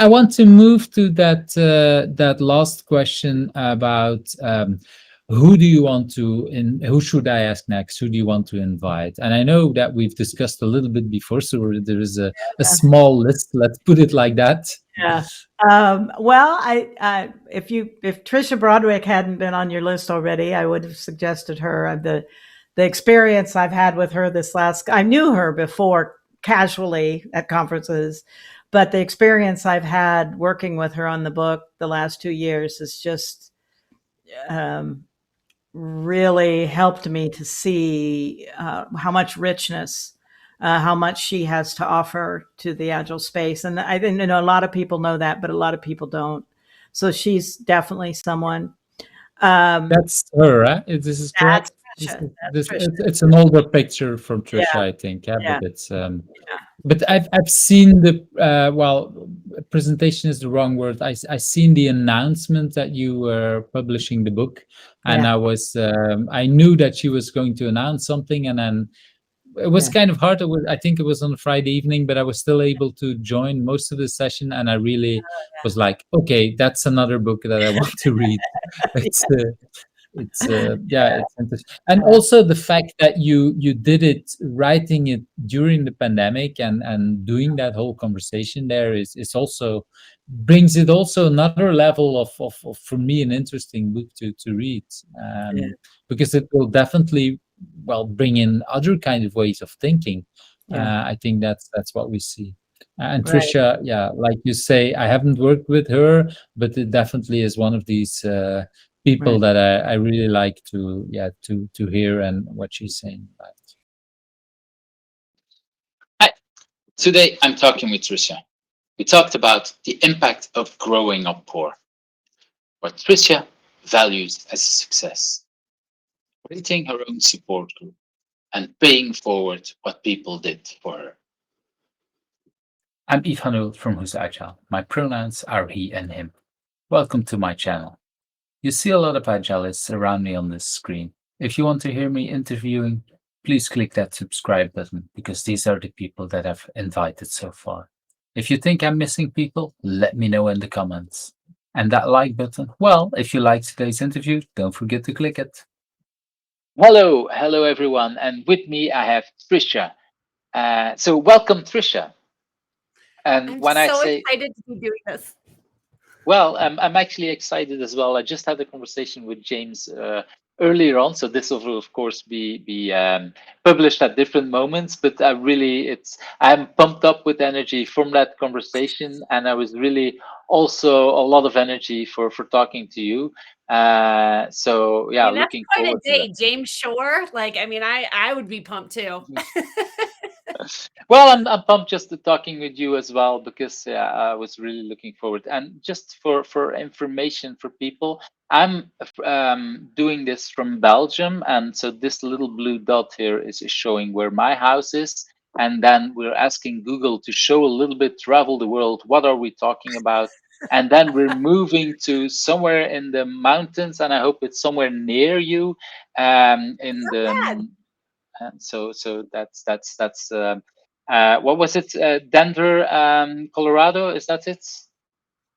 I want to move to that last question about who do you want to who should I ask next? Who do you want to invite? And I know that we've discussed a little bit before, so there is a small list. Let's put it like that. Yeah. Well, if Tricia Broderick hadn't been on your list already, I would have suggested her. The experience I've had with her I knew her before casually at conferences, but the experience I've had working with her on the book the last 2 years has just really helped me to see how much richness, how much she has to offer to the agile space. And I think, a lot of people know that, but a lot of people don't. So she's definitely someone. That's her, right? This is correct. That's Tricia. That's Tricia. It's an older picture from Tricia, Yeah, I think. Yeah, yeah, but it's yeah. but I've seen the well, presentation is the wrong word. I seen the announcement that you were publishing the book, and Yeah. I knew that she was going to announce something, and then it was Yeah. kind of hard. I think it was on a Friday evening, but I was still able to join most of the session, and I really was like, okay, that's another book that I want to read. It's yeah, it's interesting. And also the fact that you did it, writing it during the pandemic, and doing that whole conversation there is also brings it also another level of for me an interesting book to read, Yeah. because it will definitely, well, bring in other kind of ways of thinking. Yeah. I think that's what we see. And Right. Tricia, yeah, like you say, I haven't worked with her, but it definitely is one of these people Right. that I really like to, yeah, to hear and what she's saying about. Hi, today I'm talking with Tricia. We talked about the impact of growing up poor, what Tricia values as success, creating her own support group, and paying forward what people did for her. I'm Yves Hanul from Who's Agile. My pronouns are he and him. Welcome to my channel. You see a lot of agilists around me on this screen. If you want to hear me interviewing, please click that subscribe button, because these are the people that I've invited so far. If you think I'm missing people, let me know in the comments. And that like button, well, if you liked today's interview, don't forget to click it. Hello everyone, and with me I have Tricia. So welcome, Tricia. And I'm when I so say, excited to be doing this. well, I'm actually excited as well. I just had a conversation with James earlier on, so this will of course be published at different moments. But I'm pumped up with energy from that conversation, and I was really also a lot of energy for talking to you. So I yeah, mean, that's looking quite a forward to that. day. James Shore. Like, I mean, I would be pumped too. Well, I'm pumped just to talking with you as well, because I was really looking forward. And just for information for people, I'm doing this from Belgium, and so this little blue dot here is showing where my house is. And then we're asking Google to show a little bit, travel the world. What are we talking about? And then we're moving to somewhere in the mountains, and I hope it's somewhere near you, in the Bad. so that's what was it? Denver, Colorado. Is that it?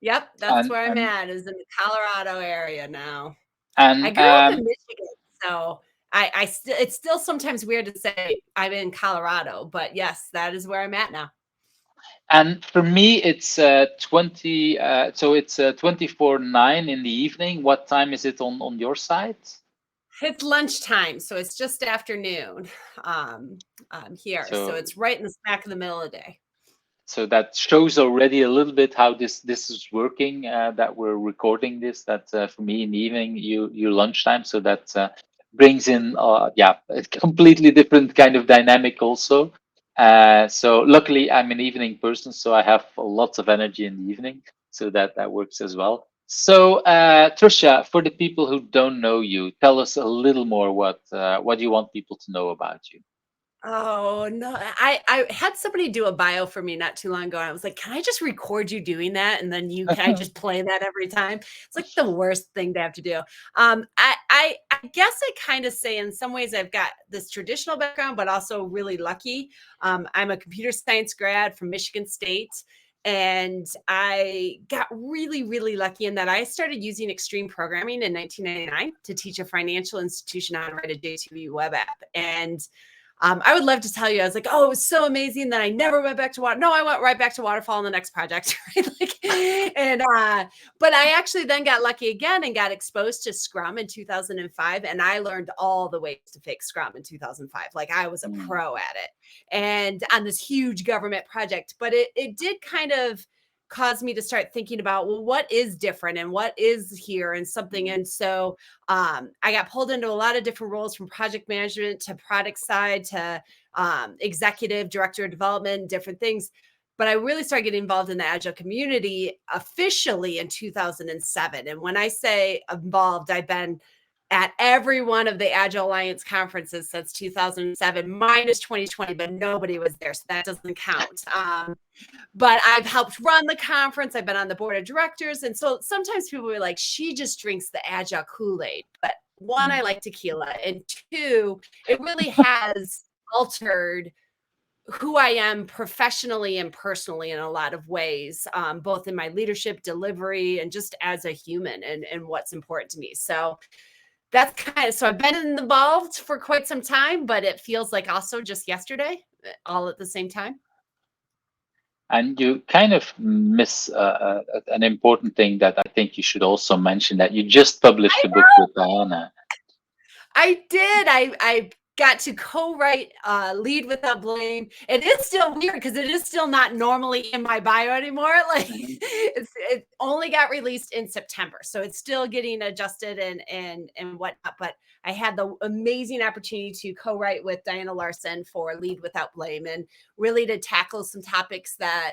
Yep, that's And where I'm and at, is in the Colorado area now. I and grew up in Michigan, so I still, it's still sometimes weird to say I'm in Colorado, but yes, that is where I'm at now. and for me, it's 20. So it's 24:09 in the evening. What time is it on your side? It's lunchtime, so it's just afternoon here. So So it's right in the smack of the middle of the day. so that shows already a little bit how this is working. That we're recording this. That for me in the evening, you lunchtime. So that brings in yeah, a completely different kind of dynamic also. So luckily I'm an evening person, so I have lots of energy in the evening. So that works as well. So Tricia, for the people who don't know you, tell us a little more what do you want people to know about you? Oh, no. I had somebody do a bio for me not too long ago, and I was like, "Can I just record you doing that, and then can I just play that every time?" It's like the worst thing to have to do. I guess I kind of say in some ways I've got this traditional background, but also really lucky. I'm a computer science grad from Michigan State, And I got really, really lucky in that I started using extreme programming in 1999 to teach a financial institution how to write a JTV web app. And I would love to tell you, I was like, oh, it was so amazing that I never went back to water. No, I went right back to waterfall in the next project. Right? But I actually then got lucky again and got exposed to Scrum in 2005. And I learned all the ways to fix Scrum in 2005. Like I was a pro at it and on this huge government project. But it did kind of caused me to start thinking about, well, what is different and what is here and something. And so I got pulled into a lot of different roles, from project management to product side to executive director of development, different things. But I really started getting involved in the Agile community officially in 2007. And when I say involved, I've been at every one of the Agile Alliance conferences since 2007, minus 2020, but nobody was there, so that doesn't count. But I've helped run the conference. I've been on the board of directors. And so sometimes people were like, she just drinks the Agile Kool-Aid. But one, I like tequila. And two, it really has altered who I am professionally and personally in a lot of ways, both in my leadership, delivery, and just as a human and what's important to me. So that's so I've been involved for quite some time, but it feels like also just yesterday, all at the same time. And you kind of miss an important thing that I think you should also mention, that you just published a book with Diana. I did. I got to co-write Lead Without Blame. It is still weird because it is still not normally in my bio anymore. Like it only got released in September, so it's still getting adjusted and whatnot. But I had the amazing opportunity to co-write with Diana Larson for Lead Without Blame, and really to tackle some topics that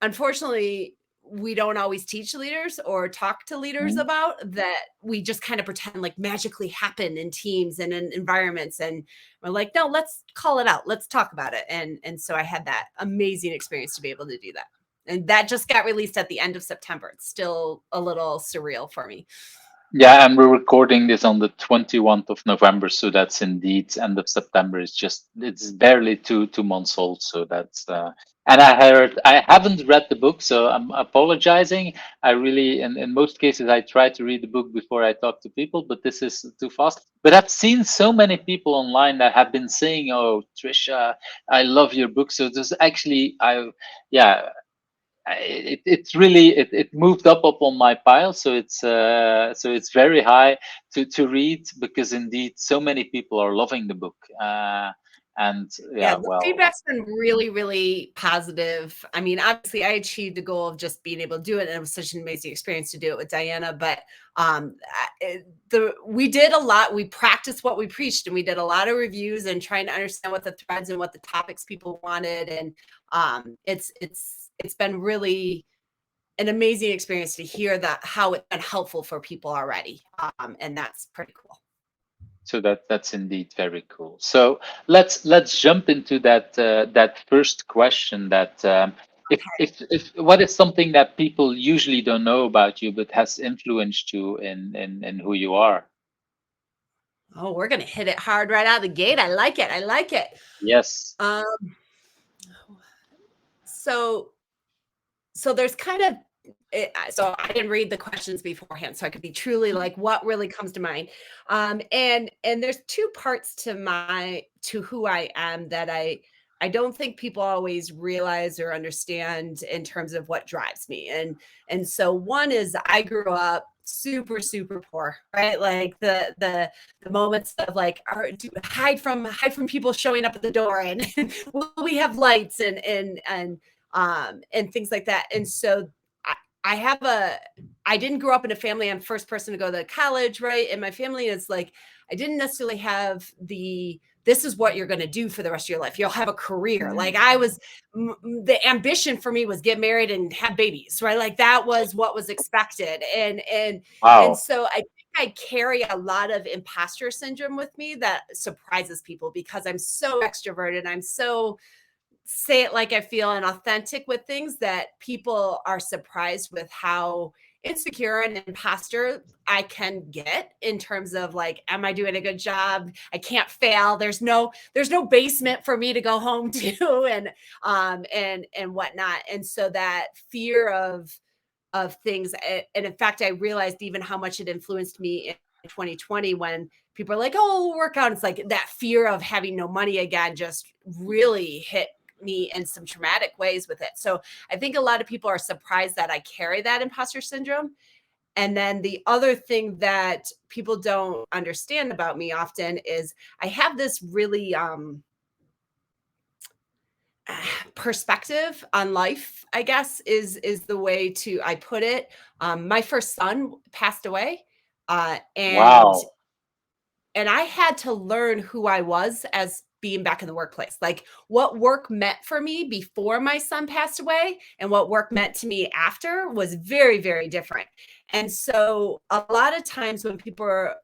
unfortunately we don't always teach leaders or talk to leaders about, that we just kind of pretend like magically happen in teams and in environments. And we're like, no, let's call it out. Let's talk about it. And so I had that amazing experience to be able to do that. And that just got released at the end of September. It's still a little surreal for me. Yeah, and we're recording this on the 21st of November, so that's indeed end of September. It's barely two months old, so that's and I haven't read the book, so I'm apologizing. I really, in most cases, I try to read the book before I talk to people, but this is too fast. But I've seen so many people online that have been saying, "Oh, Tricia, I love your book." So there's actually, it's really it moved up on my pile, so it's very high to read, because indeed so many people are loving the book, and the feedback's been really, really positive. I mean, obviously I achieved the goal of just being able to do it, and it was such an amazing experience to do it with Diana. But we did a lot. We practiced what we preached, and we did a lot of reviews and trying to understand what the threads and what the topics people wanted. And it's been really an amazing experience to hear that how it's been helpful for people already. And that's pretty cool. So that's indeed very cool. So let's jump into that first question. That if what is something that people usually don't know about you but has influenced you in who you are? Oh, we're gonna hit it hard right out of the gate. I like it. I like it. Yes. So there's kind of so I didn't read the questions beforehand, so I could be truly like, what really comes to mind. And there's two parts to who I am that I don't think people always realize or understand in terms of what drives me. And so one is, I grew up super, super poor, right? Like the moments of like, hide from people showing up at the door, and will we have lights and things like that. And so I didn't grow up in a family. I'm first person to go to college, right? And my family is like, I didn't necessarily have this is what you're going to do for the rest of your life. You'll have a career. Like the ambition for me was get married and have babies, right? Like that was what was expected. And so I think I carry a lot of imposter syndrome with me that surprises people, because I'm so extroverted. I'm so say it like I feel and authentic with things, that people are surprised with how insecure and imposter I can get in terms of like, am I doing a good job? I can't fail. There's no basement for me to go home to, and whatnot. And so that fear of things, and in fact, I realized even how much it influenced me in 2020 when people are like, oh, we'll work out. It's like that fear of having no money again just really hit me in some traumatic ways with it. So I think a lot of people are surprised that I carry that imposter syndrome. And then the other thing that people don't understand about me often is I have this really perspective on life, I guess, is the way to I put it. My first son passed away, uh, and Wow. and I had to learn who I was as being back in the workplace. Like what work meant for me before my son passed away and what work meant to me after was very, very different. And so a lot of times when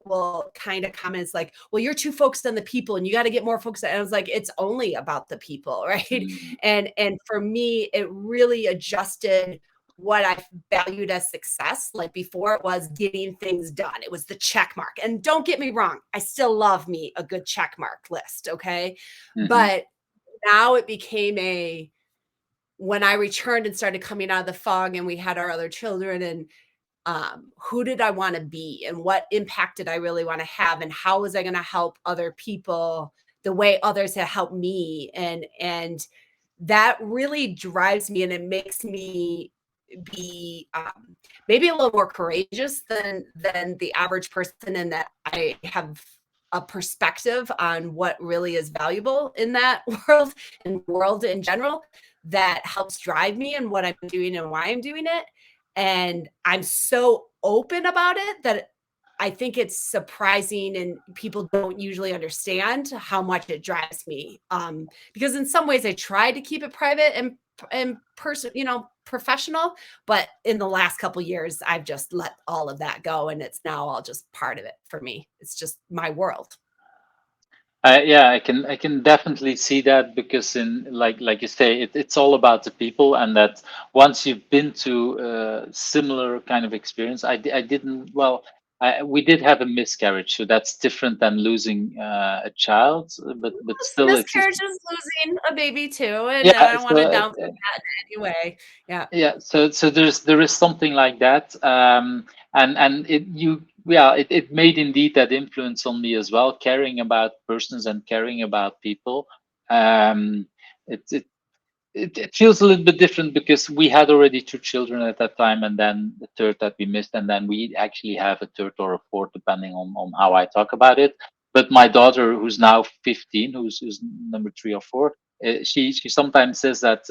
will kind of comment, it's like, well, you're too focused on the people and you got to get more focused. And I was like, it's only about the people, right? Mm, And for me, it really adjusted what I valued as success. Like before, it was getting things done. It was the check mark. And don't get me wrong, I still love me a good check mark list. Okay. mhm, But now it became when I returned and started coming out of the fog and we had our other children, and who did I want to be and what impact did I really want to have and how was I going to help other people the way others have helped me, and that really drives me and it makes me be maybe a little more courageous than the average person, and that I have a perspective on what really is valuable in that world and world in general that helps drive me and what I'm doing and why I'm doing it. And I'm so open about it that I think it's surprising and people don't usually understand how much it drives me. Because in some ways I try to keep it private and person, professional, but in the last couple years I've just let all of that go and it's now all just part of it for me. It's just my world. yeah, I can definitely see that because in like you say, it's all about the people, and that once you've been to similar kind of experience, I didn't. Well, we did have a miscarriage, so that's different than losing a child, but still, it's Miscarriage is losing a baby too, and I yeah. don't want to downplay that in any way. Yeah. Yeah, so there is something like that, and it made indeed that influence on me as well, caring about persons and caring about people. Um, it, it it feels a little bit different because we had already two children at that time, and then the third that we missed, and then we actually have a third or a fourth, depending on how I talk about it. But my daughter, who's now 15, who's number three or four, she sometimes says that,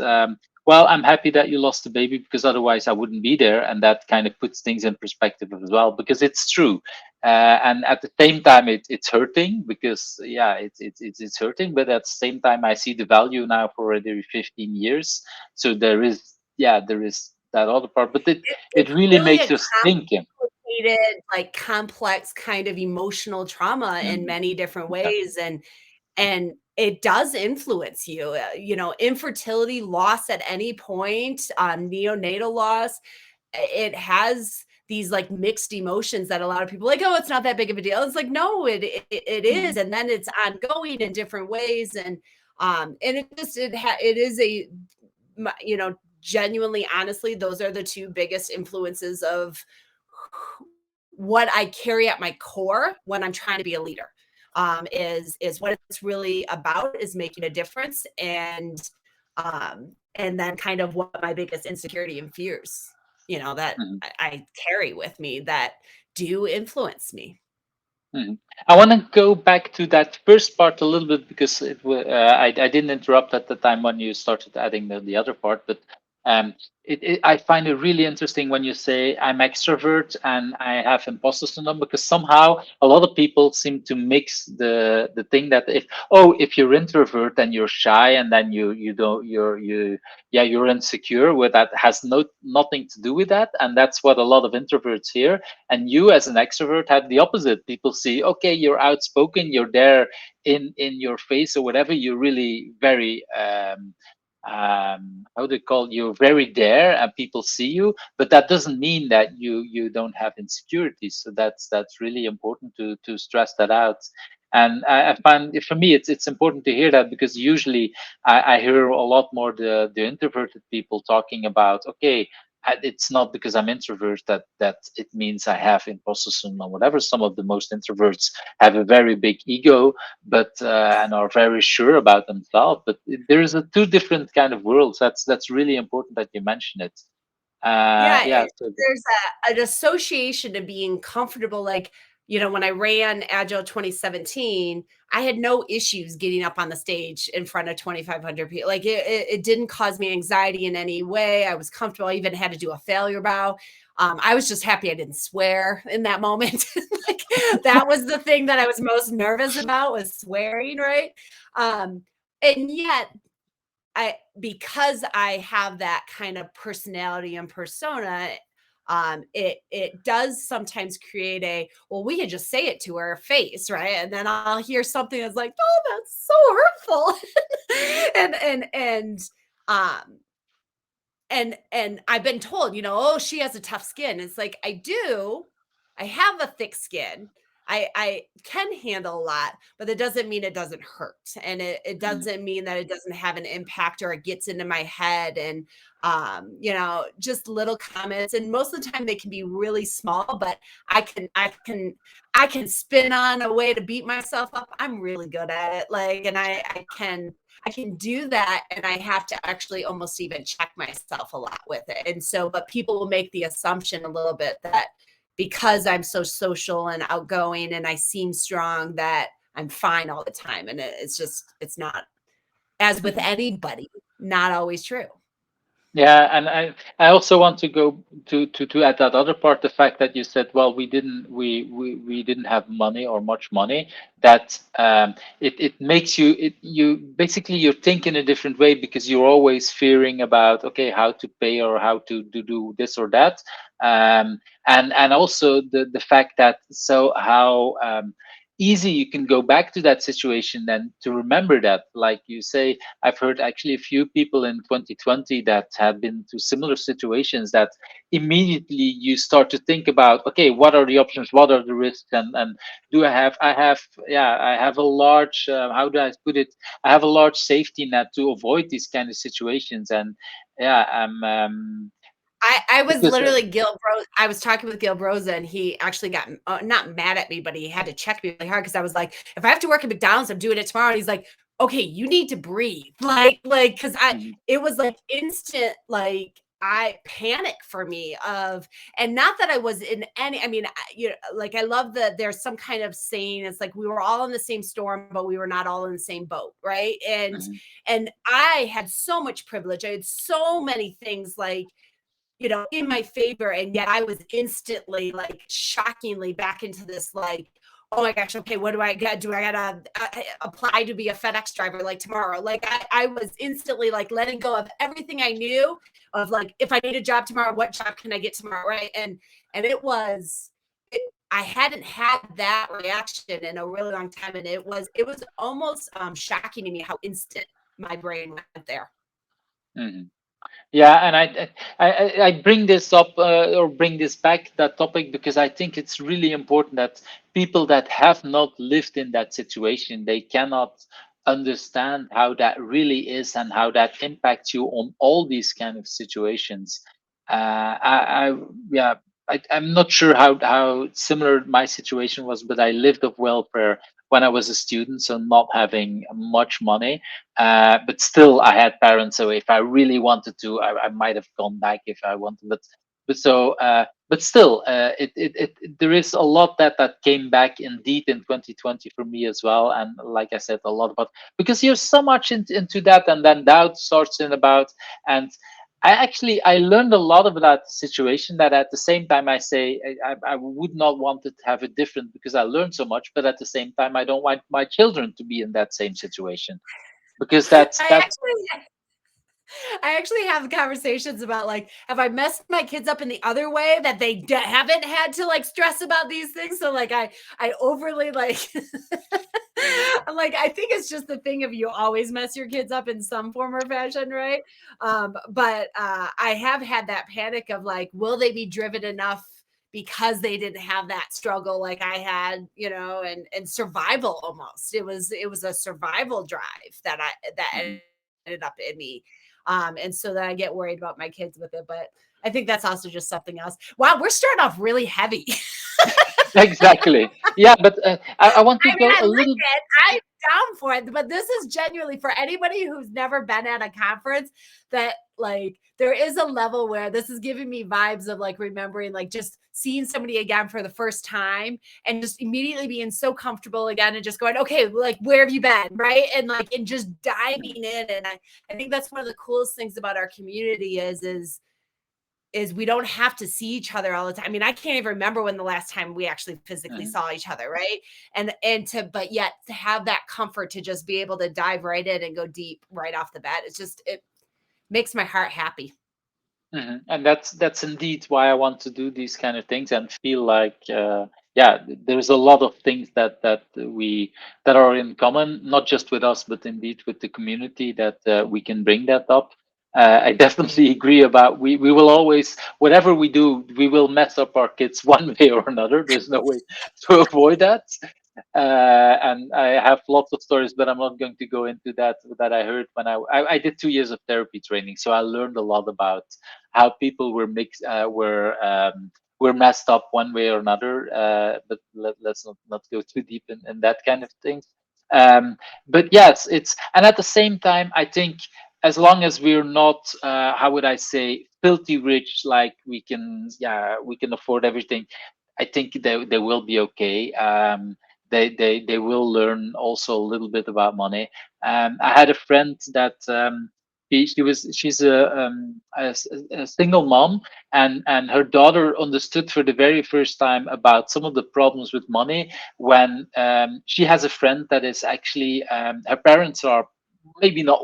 well, I'm happy that you lost the baby because otherwise I wouldn't be there, and that kind of puts things in perspective as well, because it's true. And at the same time, it's hurting because yeah, it's hurting. But at the same time, I see the value now for already 15 years. So there is that other part, but it It's really really makes a us think. complicated, like complex kind of emotional trauma in Mhm. many different Yeah. ways, and it does influence you. Infertility, loss at any point, neonatal loss, it has these like mixed emotions that a lot of people are like, oh, it's not that big of a deal. It's like, no, it is, Mhm. and then it's ongoing in different ways, and it is genuinely, honestly, those are the two biggest influences of what I carry at my core when I'm trying to be a leader. Is what it's really about, is making a difference, and then kind of what my biggest insecurity and fears, that Mhm. I carry with me that do influence me. Mhm. I want to go back to that first part a little bit because I didn't interrupt at the time when you started adding the other part, but um, I find it really interesting when you say I'm extrovert and I have imposter syndrome, because somehow a lot of people seem to mix the thing that if you're introvert then you're shy, and then you don't you're insecure. Where that has nothing to do with that, and that's what a lot of introverts hear. And you as an extrovert have the opposite. People see, okay, you're outspoken, you're there in your face or whatever, you're really very how do you call, you're very there and people see you, but that doesn't mean that you don't have insecurities. So that's really important to stress that out. And I find for me it's important to hear that, because usually I hear a lot more the introverted people talking about, okay, it's not because I'm introvert that it means I have imposter syndrome or whatever. Some of the most introverts have a very big ego, but and are very sure about themselves. But there is a two different kind of worlds. That's really important that you mention it. Yeah, Yeah. So there's an association to being comfortable. Like, when I ran Agile 2017, I had no issues getting up on the stage in front of 2,500 people. Like, it didn't cause me anxiety in any way. I was comfortable. I even had to do a failure bow. I was just happy I didn't swear in that moment. Like, that was the thing that I was most nervous about, was swearing, right? And yet, because I have that kind of personality and persona, it does sometimes create well, we can just say it to her face, right? And then I'll hear something that's like, oh, that's so hurtful. Um and I've been told, oh, she has a tough skin. It's like, I do. I have a thick skin. I can handle a lot, but that doesn't mean it doesn't hurt. And it mm, doesn't mean that it doesn't have an impact, or it gets into my head. And just little comments. And most of the time they can be really small, but I can spin on a way to beat myself up. I'm really good at it. Like, and I can do that, and I have to actually almost even check myself a lot with it. And so, but people will make the assumption a little bit that because I'm so social and outgoing and I seem strong, that I'm fine all the time. And it's not, as with mhm. anybody, not always true. Yeah, and I also want to go to add that other part, the fact that you said, well, we didn't have money or much money. That it makes you basically you're thinking a different way, because you're always fearing about, okay, how to pay or how to do this or that. And also the fact that, so how easy you can go back to that situation, then to remember that, like you say, I've heard actually a few people in 2020 that have been to similar situations, that immediately you start to think about, okay, what are the options, what are the risks, and do I have a large, how do I put it, I have a large safety net to avoid these kind of situations. And yeah, I was because literally I was talking with Gil Broza, and he actually got not mad at me, but he had to check me really hard, because I was like, if I have to work at McDonald's, I'm doing it tomorrow. And he's like, okay, you need to breathe. Like, because Mhm, it was like instant, like, I panic for me and not that I was in any, I mean, like, I love that there's some kind of saying, it's like, we were all in the same storm, but we were not all in the same boat. Right. mhm, And I had so much privilege. I had so many things, like, in my favor. And yet I was instantly, like, shockingly back into this, like, oh my gosh, okay, what do I got? Do I got to apply to be a FedEx driver, like, tomorrow? Like, I was instantly, like, letting go of everything I knew of, like, if I need a job tomorrow, what job can I get tomorrow? Right. And I hadn't had that reaction in a really long time. And it was almost shocking to me how instant my brain went there. mhm. Yeah, and I bring this up, or bring this back, that topic, because I think it's really important that people that have not lived in that situation, they cannot understand how that really is and how that impacts you on all these kind of situations. I yeah, I'm not sure how similar my situation was, but I lived off welfare when I was a student, so not having much money, but still I had parents, so if I really wanted to, I might have gone back if I wanted. But still, there is a lot that came back indeed in 2020 for me as well. And like I said, a lot about, because you're so much into that, and then doubt starts in about. And I learned a lot about that situation, that at the same time I say I would not want it to have it different, because I learned so much, but at the same time I don't want my children to be in that same situation, because I that's actually I actually have conversations about, like, have I messed my kids up in the other way, that they haven't had to, like, stress about these things? So, like, I overly, like, Like, I think it's just the thing of you always mess your kids up in some form or fashion, right? But I have had that panic of like, will they be driven enough because they didn't have that struggle like I had, and survival almost. It was a survival drive that Mhm. ended up in me. And so then I get worried about my kids with it. But I think that's also just something else. Wow, we're starting off really heavy. Exactly. Yeah, but I want to I mean, go I a like little. it. I'm down for it. But this is genuinely for anybody who's never been at a conference that like there is a level where this is giving me vibes of like remembering like just seeing somebody again for the first time and just immediately being so comfortable again and just going, okay, like where have you been? Right. And just diving in. And I think that's one of the coolest things about our community is we don't have to see each other all the time. I mean, I can't even remember when the last time we actually physically Mhm. saw each other, right? But yet to have that comfort to just be able to dive right in and go deep right off the bat. It makes my heart happy. And that's indeed why I want to do these kind of things and feel like yeah, there's a lot of things that are in common, not just with us, but indeed with the community that we can bring that up. I definitely agree about we will always whatever we do, we will mess up our kids one way or another. There's no way to avoid that. And I have lots of stories, but I'm not going to go into that I heard when I did 2 years of therapy training, so I learned a lot about how people were messed up one way or another. But let's not go too deep in that kind of things. But yes, it's and at the same time, I think as long as we're not, how would I say, filthy rich, like we can afford everything. I think they will be okay. They will learn also a little bit about money. I had a friend that she's a single mom, and her daughter understood for the very first time about some of the problems with money when she has a friend that is actually her parents are maybe not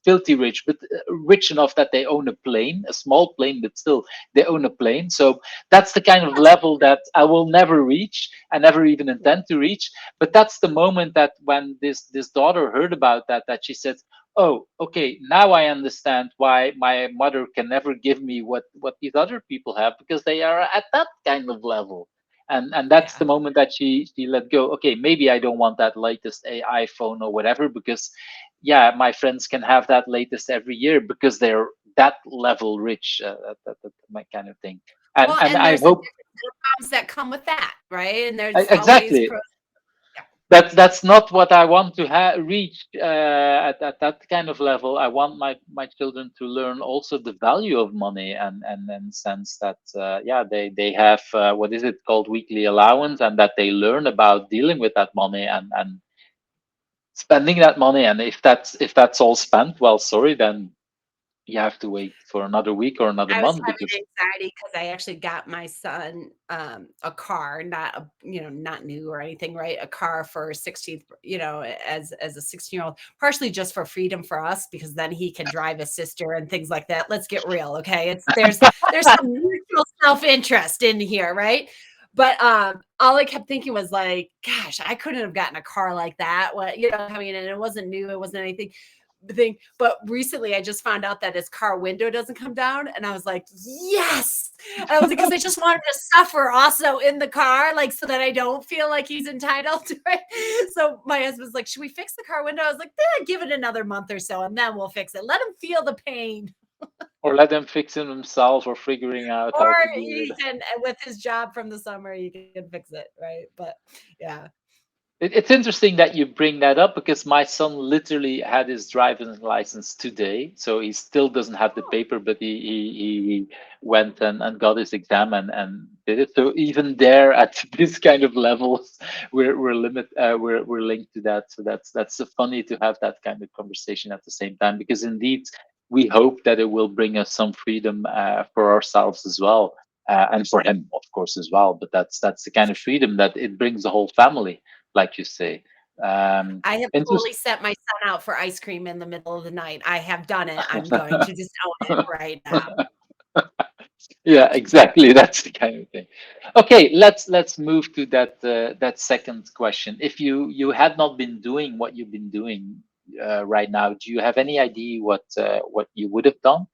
filthy rich, but rich enough that they own a plane, a small plane, but still they own a plane. So that's the kind of level that I will never reach. I never even intend to reach. But that's the moment that when this daughter heard about that she said, "Oh, okay, now I understand why my mother can never give me what these other people have because they are at that kind of level." And that's Yeah. the moment that she let go. Okay, maybe I don't want that latest iPhone or whatever because yeah, my friends can have that latest every year because they're that level rich. My kind of thing. Well, And and I there's a hope different set of problems that come with that, right? And there's always exactly pros. Yeah. that's not what I want to reach at that kind of level. I want my children to learn also the value of money and sense that yeah they have what is it called weekly allowance and that they learn about dealing with that money and spending that money. And if that's all spent, well, sorry, then you have to wait for another week or another I was month because having anxiety because I actually got my son, a car, not new or anything, right? A car for 16th, as a 16-year-old, partially just for freedom for us, because then he can drive his sister and things like that. Let's get real, okay? There's some mutual self-interest in here, right? But, all I kept thinking was like, "Gosh, I couldn't have gotten a car like that." Coming in, and it wasn't new, it wasn't anything thing. But recently I just found out that his car window doesn't come down. And I was like, yes. And I was like, because I just wanted to suffer also in the car, like so that I don't feel like he's entitled to it. So my husband's like, should we fix the car window? I was like, give it another month or so and then we'll fix it. Let him feel the pain. or let them fix it themselves or figuring out Or how to deal with he it. can, with his job from the summer, he can fix it. Right. But yeah. It's interesting that you bring that up because my son literally had his driving license today. So he still doesn't have the Oh, paper, but he went and got his exam and did it. So even there at this kind of levels, we're linked to that. So that's so funny to have that kind of conversation at the same time because indeed we hope that it will bring us some freedom for ourselves as well. And for him, of course, as well. But that's the kind of freedom that it brings the whole family like you say. I have Interest. totally set my son out for ice cream in the middle of the night. I have done it. I'm going to just own it right now. Yeah, exactly. That's the kind of thing. Okay, let's move to that second question. If you had not been doing what you've been doing right now, do you have any idea what you would have done?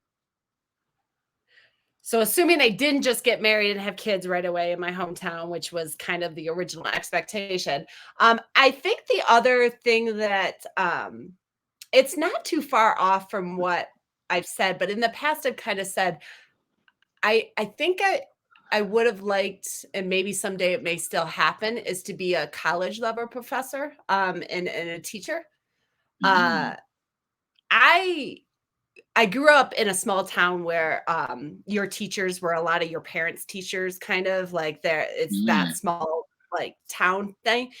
So assuming I didn't just get married and have kids right away in my hometown, which was kind of the original expectation, I think the other thing that it's not too far off from what I've said, but in the past I've kind of said I think I would have liked, and maybe someday it may still happen, is to be a college level professor and a teacher. Uh, Mm, I I grew up in a small town where, your teachers were a lot of your parents' teachers, kind of like there it's that mm, small, like, town thing,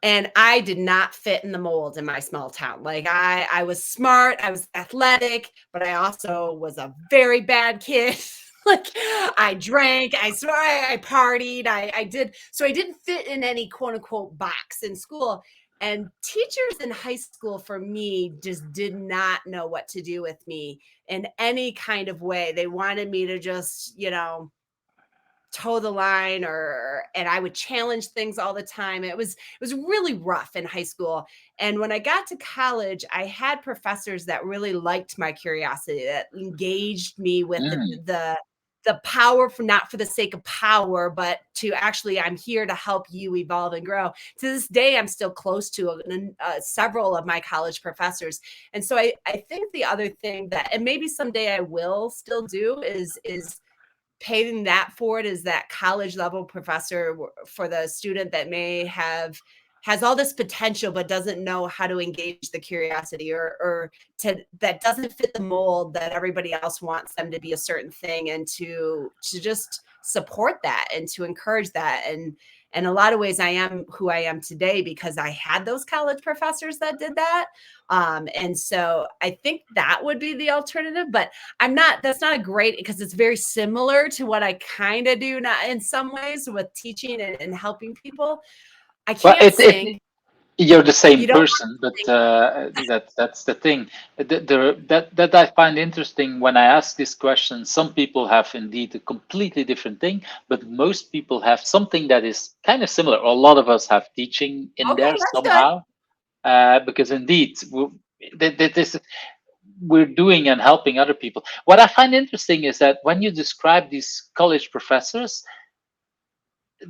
and I did not fit in the mold in my small town. Like, I was smart, I was athletic, but I also was a very bad kid. Like, I drank, I swore, I partied, I did so I didn't fit in any quote, unquote, "box" in school, and teachers in high school for me just did not know what to do with me in any kind of way. They wanted me to just, toe the line, or and I would challenge things all the time. It was really rough in high school. And when I got to college, I had professors that really liked my curiosity, that engaged me with mm, the power, for not for the sake of power, but to actually, I'm here to help you evolve and grow. To this day, I'm still close to several of my college professors. And so I think the other thing that, and maybe someday I will still do, is paying that forward, is that college level professor for the student that may have has all this potential but doesn't know how to engage the curiosity, or to that doesn't fit the mold that everybody else wants them to be a certain thing, and to just support that and to encourage that. And in a lot of ways I am who I am today because I had those college professors that did that. And so I think that would be the alternative, but that's not a great, because it's very similar to what I kind of do now in some ways with teaching and helping people. I well, can't sing. you're the same You don't person, but that's the thing. That I find interesting when I ask this question. Some people have indeed a completely different thing, but most people have something that is kind of similar. A lot of us have teaching in okay, there that's good. somehow, because indeed this we're doing and helping other people. What I find interesting is that when you describe these college professors,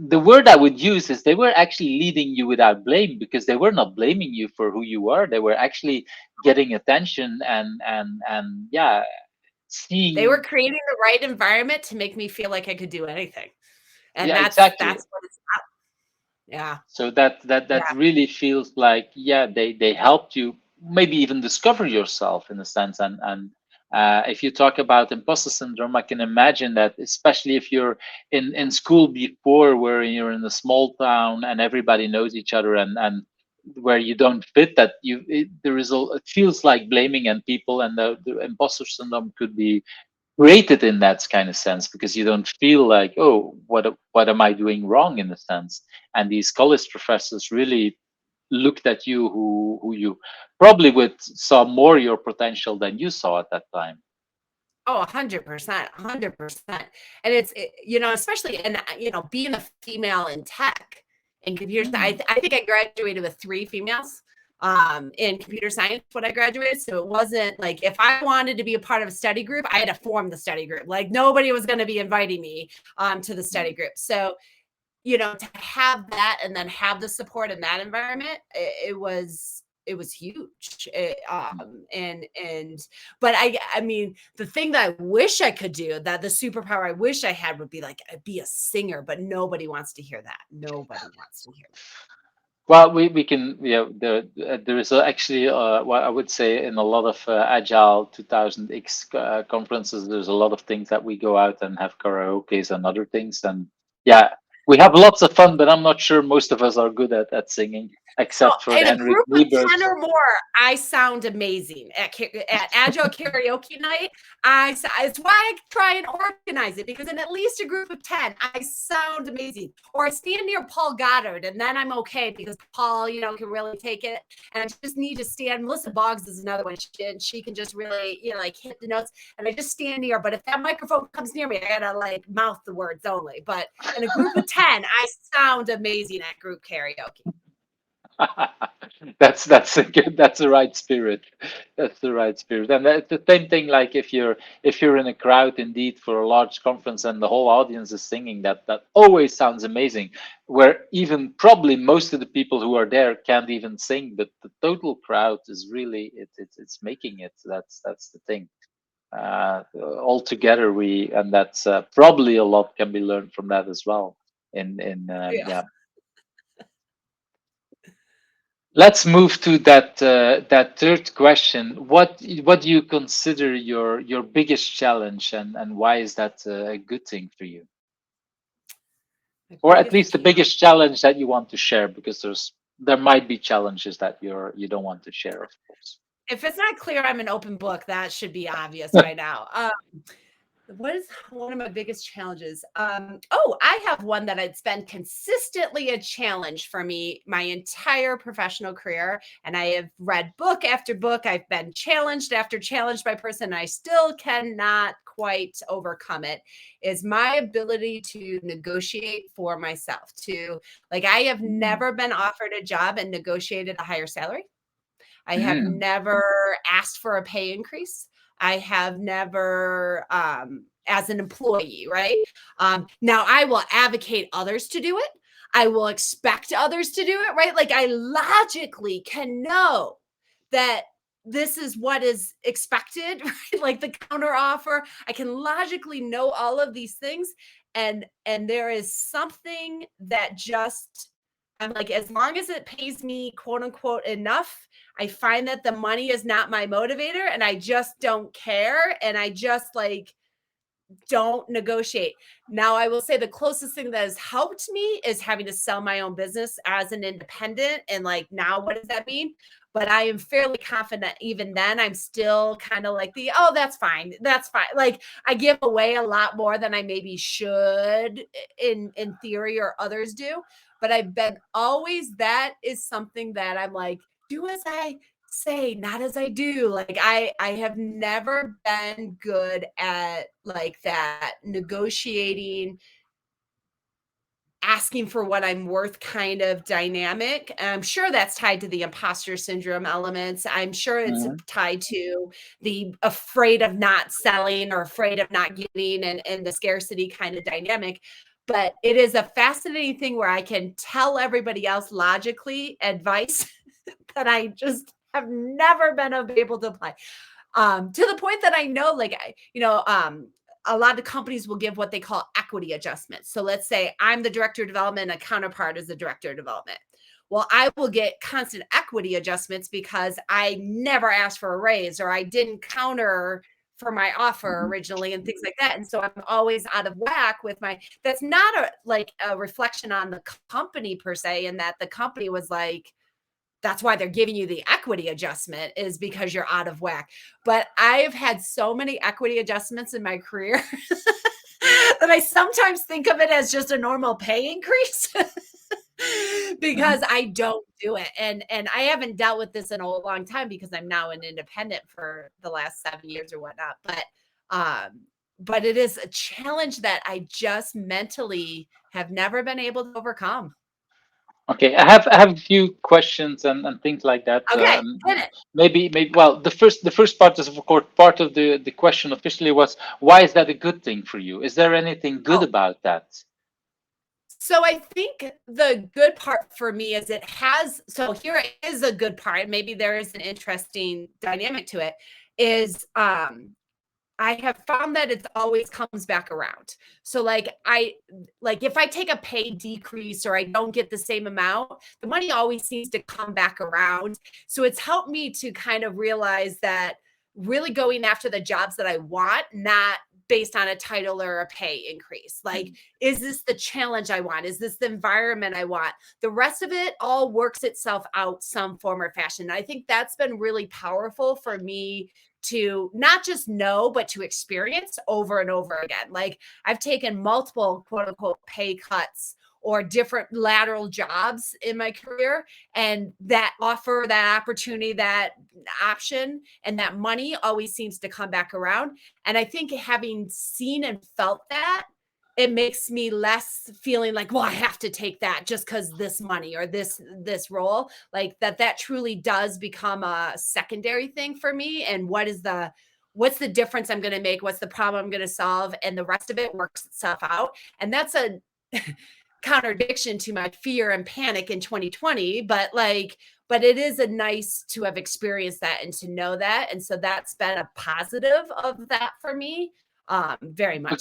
the word I would use is they were actually leading you without blame, because they were not blaming you for who you are. They were actually getting attention and yeah, They were seeing. creating the right environment to make me feel like I could do anything. And Yeah, that's exactly. what it's about. Yeah. So that Yeah. really feels like, yeah, they helped you maybe even discover yourself in a sense. And if you talk about imposter syndrome, I can imagine that, especially if you're in school before, where you're in a small town and everybody knows each other, and where you don't fit, that there is it feels like blaming and people, and the imposter syndrome could be created in that kind of sense, because you don't feel like, oh, what am I doing wrong, in a sense. And these college professors really looked at you, who you probably would saw more your potential than you saw at that time. Oh, 100%, 100%. And especially, and being a female in tech and computer Mm, science, I think I graduated with 3 females in computer science when I graduated. So it wasn't like, if I wanted to be a part of a study group, I had to form the study group. Like, nobody was going to be inviting me to the study mm, group. So to have that and then have the support in that environment, it was huge. mm. And but I mean, the thing that I wish I could do, that the superpower I wish I had, would be like, be a singer, but nobody wants to hear that. Nobody wants to hear Well, we can, yeah, there is actually, what I would say, in a lot of agile 2000X conferences, there's a lot of things that we go out and have karaoke's and other things, and yeah, we have lots of fun, but I'm not sure most of us are good at singing. except for in a Henrik group of Niebuhr. 10 or more, I sound amazing at Agile karaoke night. It's why I try and organize it, because in at least a group of 10, I sound amazing. Or I stand near Paul Goddard, and then I'm okay because Paul, can really take it. And I just need to stand. Melissa Boggs is another one. She can just really, like hit the notes. And I just stand near. But if that microphone comes near me, I gotta like mouth the words only. But in a group of 10, I sound amazing at group karaoke. That's the right spirit. That's the right spirit. And it's the same thing like if you're in a crowd indeed for a large conference and the whole audience is singing, that always sounds amazing, where even probably most of the people who are there can't even sing, but the total crowd is really it's making it. That's the thing. All together and that's probably a lot can be learned from that as well. Yeah. Let's move to that third question. What do you consider your biggest challenge, and why is that a good thing for you? Or at least the biggest challenge that you want to share, because there might be challenges that you don't want to share, of course. If it's not clear, I'm an open book. That should be obvious by now. What is one of my biggest challenges? I have one that it's been consistently a challenge for me my entire professional career. And I have read book after book. I've been challenged after challenged by person. And I still cannot quite overcome it, is my ability to negotiate for myself. I have never been offered a job and negotiated a higher salary. I have never asked for a pay increase. I have never, as an employee, right? Now I will advocate others to do it. I will expect others to do it, right? Like I logically can know that this is what is expected, right? Like the counter offer. I can logically know all of these things. And there is something that just, I'm like, as long as it pays me quote unquote enough, I find that the money is not my motivator and I just don't care. And I just don't negotiate. Now, I will say the closest thing that has helped me is having to sell my own business as an independent. And now what does that mean? But I am fairly confident even then I'm still kind of like that's fine. That's fine. Like I give away a lot more than I maybe should in theory or others do. But I've been always, that is something that I'm like, do as I say, not as I do. Like I have never been good at that negotiating, asking for what I'm worth kind of dynamic. And I'm sure that's tied to the imposter syndrome elements. I'm sure it's tied to the afraid of not selling or afraid of not giving and the scarcity kind of dynamic. But it is a fascinating thing where I can tell everybody else logically advice that I just have never been able to apply. To the point that I know, a lot of companies will give what they call equity adjustments. So let's say I'm the director of development, a counterpart is the director of development. Well, I will get constant equity adjustments because I never asked for a raise or I didn't counter for my offer originally and things like that. And so I'm always out of whack with that's not a reflection on the company per se, and that the company was like, that's why they're giving you the equity adjustment, is because you're out of whack. But I've had so many equity adjustments in my career that I sometimes think of it as just a normal pay increase because I don't do it. And I haven't dealt with this in a long time because I'm now an independent for the last 7 years or whatnot. But it is a challenge that I just mentally have never been able to overcome. Okay, I have a few questions and things like that. Okay, hit it. Maybe. Well, the first part is, of course, part of the question officially was, why is that a good thing for you? Is there anything good about that? So I think the good part for me is so here is a good part. Maybe there is an interesting dynamic to it, is I have found that it always comes back around. So if I take a pay decrease or I don't get the same amount, the money always seems to come back around. So it's helped me to kind of realize that really going after the jobs that I want, not based on a title or a pay increase. Like, is this the challenge I want? Is this the environment I want? The rest of it all works itself out some form or fashion. And I think that's been really powerful for me to not just know, but to experience over and over again. Like, I've taken multiple quote unquote pay cuts or different lateral jobs in my career, and that offer, that opportunity, that option, and that money always seems to come back around. And I think having seen and felt that, it makes me less feeling like, well, I have to take that just because this money or this role, like that truly does become a secondary thing for me. And what's the difference I'm going to make? What's the problem I'm going to solve? And the rest of it works itself out. And that's a contradiction to my fear and panic in 2020, but it is a nice to have experienced that and to know that. And so that's been a positive of that for me. Very much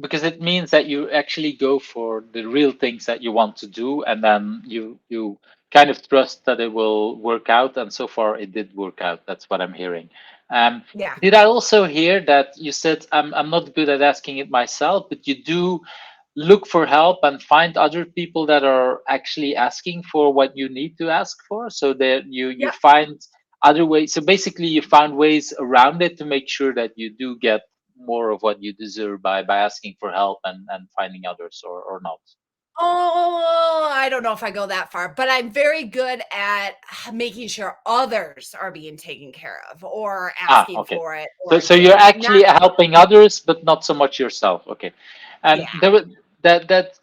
because so. it means that you actually go for the real things that you want to do, and then you kind of trust that it will work out, and so far it did work out. That's what I'm hearing. Yeah. Did I also hear that you said I'm not good at asking it myself, but you do look for help and find other people that are actually asking for what you need to ask for, so that you Yep. find other ways. So basically you found ways around it to make sure that you do get more of what you deserve by asking for help and finding others, or not. Oh, I don't know if I go that far, but I'm very good at making sure others are being taken care of or asking Okay. for it So or you're not. actually helping others, but not so much yourself. Okay. And Yeah.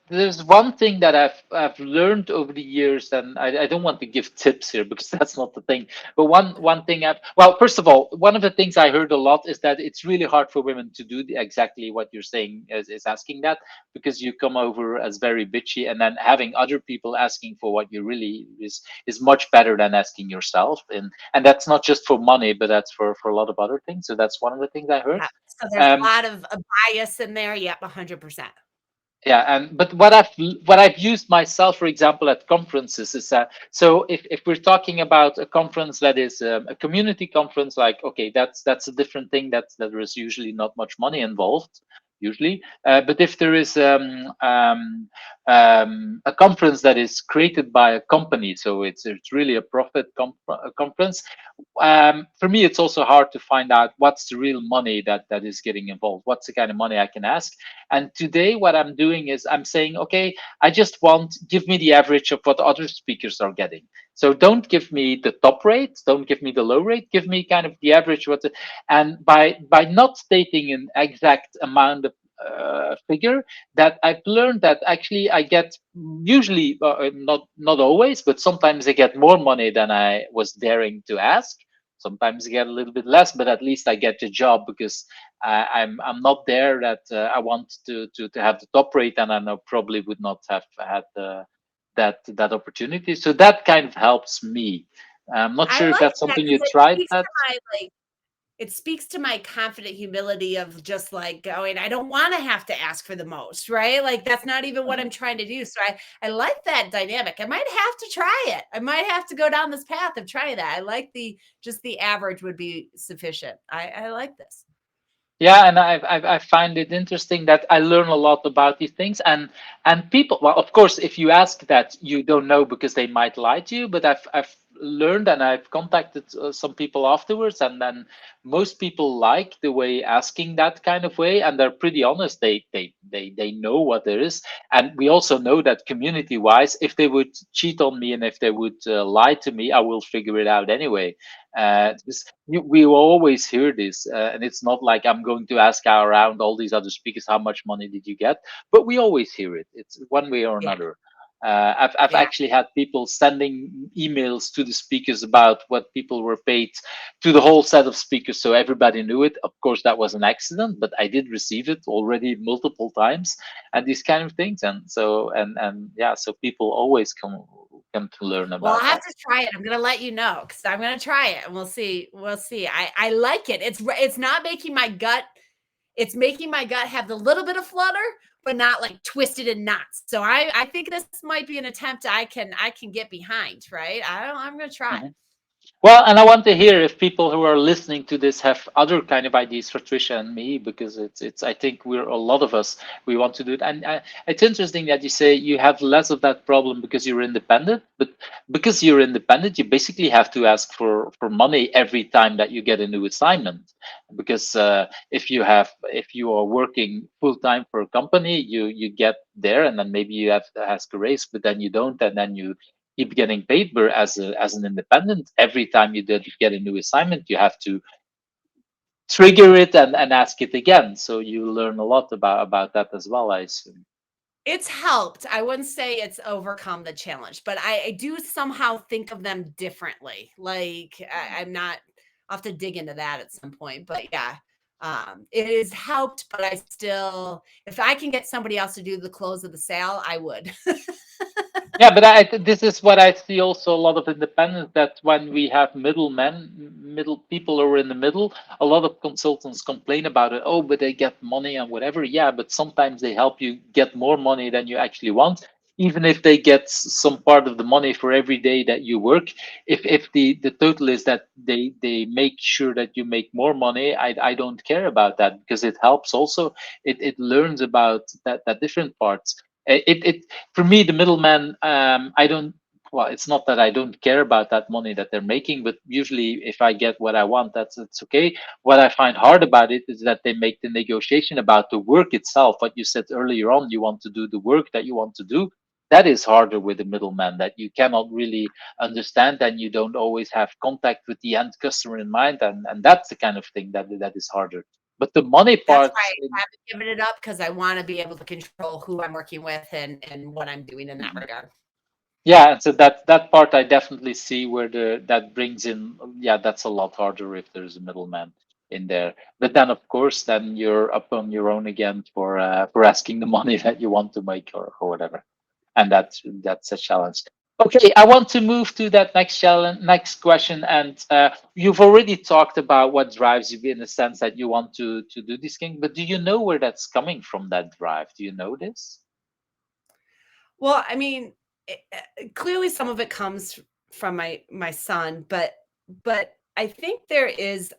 there's one thing that I've learned over the years, and I don't want to give tips here because that's not the thing. But one thing well, first of all, one of the things I heard a lot is that it's really hard for women to do exactly what you're saying, is asking that, because you come over as very bitchy, and then having other people asking for what you really is much better than asking yourself. And that's not just for money, but that's for a lot of other things. So that's one of the things I heard. Yeah. So there's a Um, lot of a bias in there. Yep, 100%. yeah, and but what I've used myself, for example, at conferences, is that, so if we're talking about a conference that is a community conference, like, okay, that's a different thing. That there is usually not much money involved, usually. But if there is a conference that is created by a company, so it's really a profit conference. For me, it's also hard to find out what's the real money that is getting involved. What's the kind of money I can ask? And today, what I'm doing is I'm saying, okay, I just give me the average of what other speakers are getting. So don't give me the top rate, don't give me the low rate, give me kind of the average. And by not stating an exact amount of figure, that I've learned that actually I get, usually, not always, but sometimes I get more money than I was daring to ask. Sometimes I get a little bit less, but at least I get the job, because I'm not there that I want to have the top rate, and I know probably would not have had that opportunity. So that kind of helps me. I'm not I sure if like that's that something you because tried. That it speaks to my confident humility of just like going, I don't want to have to ask for the most, right? Like that's not even what I'm trying to do. So I like that dynamic. I might have to try it. I might have to go down this path of trying that. I like just the average would be sufficient. I like this. Yeah, and I find it interesting that I learn a lot about these things, and people. Well, of course, if you ask that, you don't know, because they might lie to you. But I've learned, and I've contacted some people afterwards, and then most people like the way asking that kind of way, and they're pretty honest. They know what there is, and we also know that community wise, if they would cheat on me and if they would lie to me, I will figure it out anyway. We will always hear this, and it's not like I'm going to ask around all these other speakers, how much money did you get? But we always hear it. It's one way or Yeah. another. I've Yeah. actually had people sending emails to the speakers about what people were paid to the whole set of speakers, so everybody knew it. Of course, that was an accident, but I did receive it already multiple times, and these kind of things. And so and yeah, so people always come to learn Well, I'll about have that. to try it. I'm gonna let you know because I'm gonna try it and we'll see. We'll see. I like it. It's not making my gut. It's making my gut have the little bit of flutter, but not like twisted in knots. So I think this might be an attempt I can get behind. Right. I'm gonna try. Mhm. Well, and I want to hear if people who are listening to this have other kind of ideas for Trisha and me, because it's I think we're a lot of us, we want to do it. And it's interesting that you say you have less of that problem because you're independent, but because you're independent, you basically have to ask for money every time that you get a new assignment. Because if you are working full time for a company, you get there, and then maybe you have to ask a raise, but then you don't, and then you keep getting paid. But as an independent, every time you did get a new assignment, you have to trigger it and ask it again. So you learn a lot about that as well, I assume. It's helped. I wouldn't say it's overcome the challenge, but I do somehow think of them differently. Like I'm not. I'll have to dig into that at some point. But yeah, it has helped. But I still, if I can get somebody else to do the close of the sale, I would. Yeah, but this is what I see also a lot of independence, that when we have middlemen, middle people who are in the middle, a lot of consultants complain about it. Oh, but they get money and whatever. Yeah, but sometimes they help you get more money than you actually want, even if they get some part of the money for every day that you work. If the total is that they make sure that you make more money, I don't care about that, because it helps also. It learns about that different parts. It For me, the middleman, I don't, well, it's not that I don't care about that money that they're making, but usually if I get what I want, it's okay. What I find hard about it is that they make the negotiation about the work itself. What you said earlier on, you want to do the work that you want to do. That is harder with the middleman, that you cannot really understand, and you don't always have contact with the end customer in mind, and that's the kind of thing that is harder. But the money That's part, why I haven't given it up, because I want to be able to control who I'm working with and what I'm doing in that regard. yeah, so that part I definitely see where that brings in, yeah, that's a lot harder if there's a middleman in there. But then of course then you're up on your own again for asking the money that you want to make, or whatever. And that's a challenge. Okay, I want to move to that next challenge, next question. And you've already talked about what drives you, in the sense that you want to do this thing, but do you know where that's coming from, that drive? Do you know this? Well, I mean, clearly some of it comes from my son, but I think there is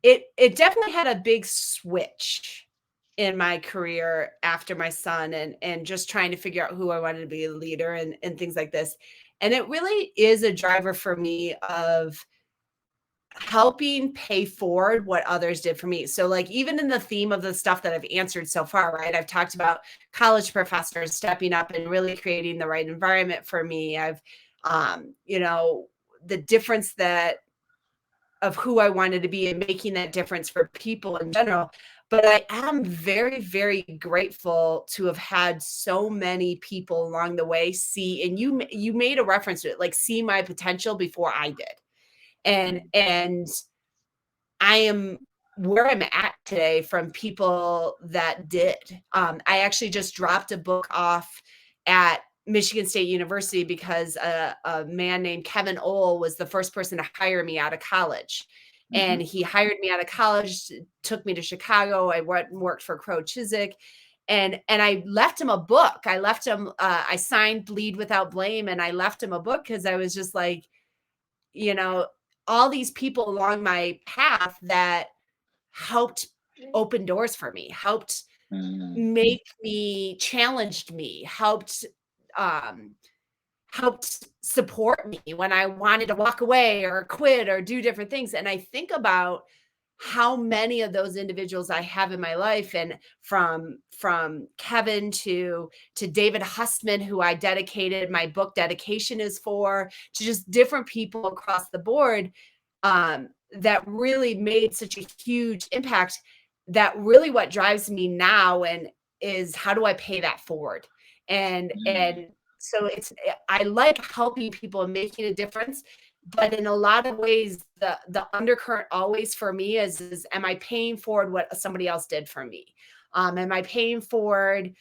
it definitely had a big switch in my career after my son, and just trying to figure out who I wanted to be a leader and things like this. And it really is a driver for me of helping pay forward what others did for me. So like even in the theme of the stuff that I've answered so far, right? I've talked about college professors stepping up and really creating the right environment for me. I've the difference that of who I wanted to be and making that difference for people in general. But I am very, very grateful to have had so many people along the way see, and you made a reference to it, like see my potential before I did. And I am where I'm at today from people that did. I actually just dropped a book off at Michigan State University because a man named Kevin Ohl was the first person to hire me out of college. And he hired me out of college, took me to Chicago. I went and worked for Crow Chiswick. And I left him a book. I left him, I signed Lead Without Blame, and I left him a book because I was just like, you know, all these people along my path that helped open doors for me, helped Mm. make me, challenged me, um helped support me when I wanted to walk away or quit or do different things. And I think about how many of those individuals I have in my life, and from Kevin to David Hussman, who I dedicated my book dedication is for, to just different people across the board, that really made such a huge impact. That really what drives me now, and is how do I pay that forward? And so I like helping people and making a difference, but in a lot of ways, the undercurrent always for me is am I paying forward what somebody else did for me? Am I paying forward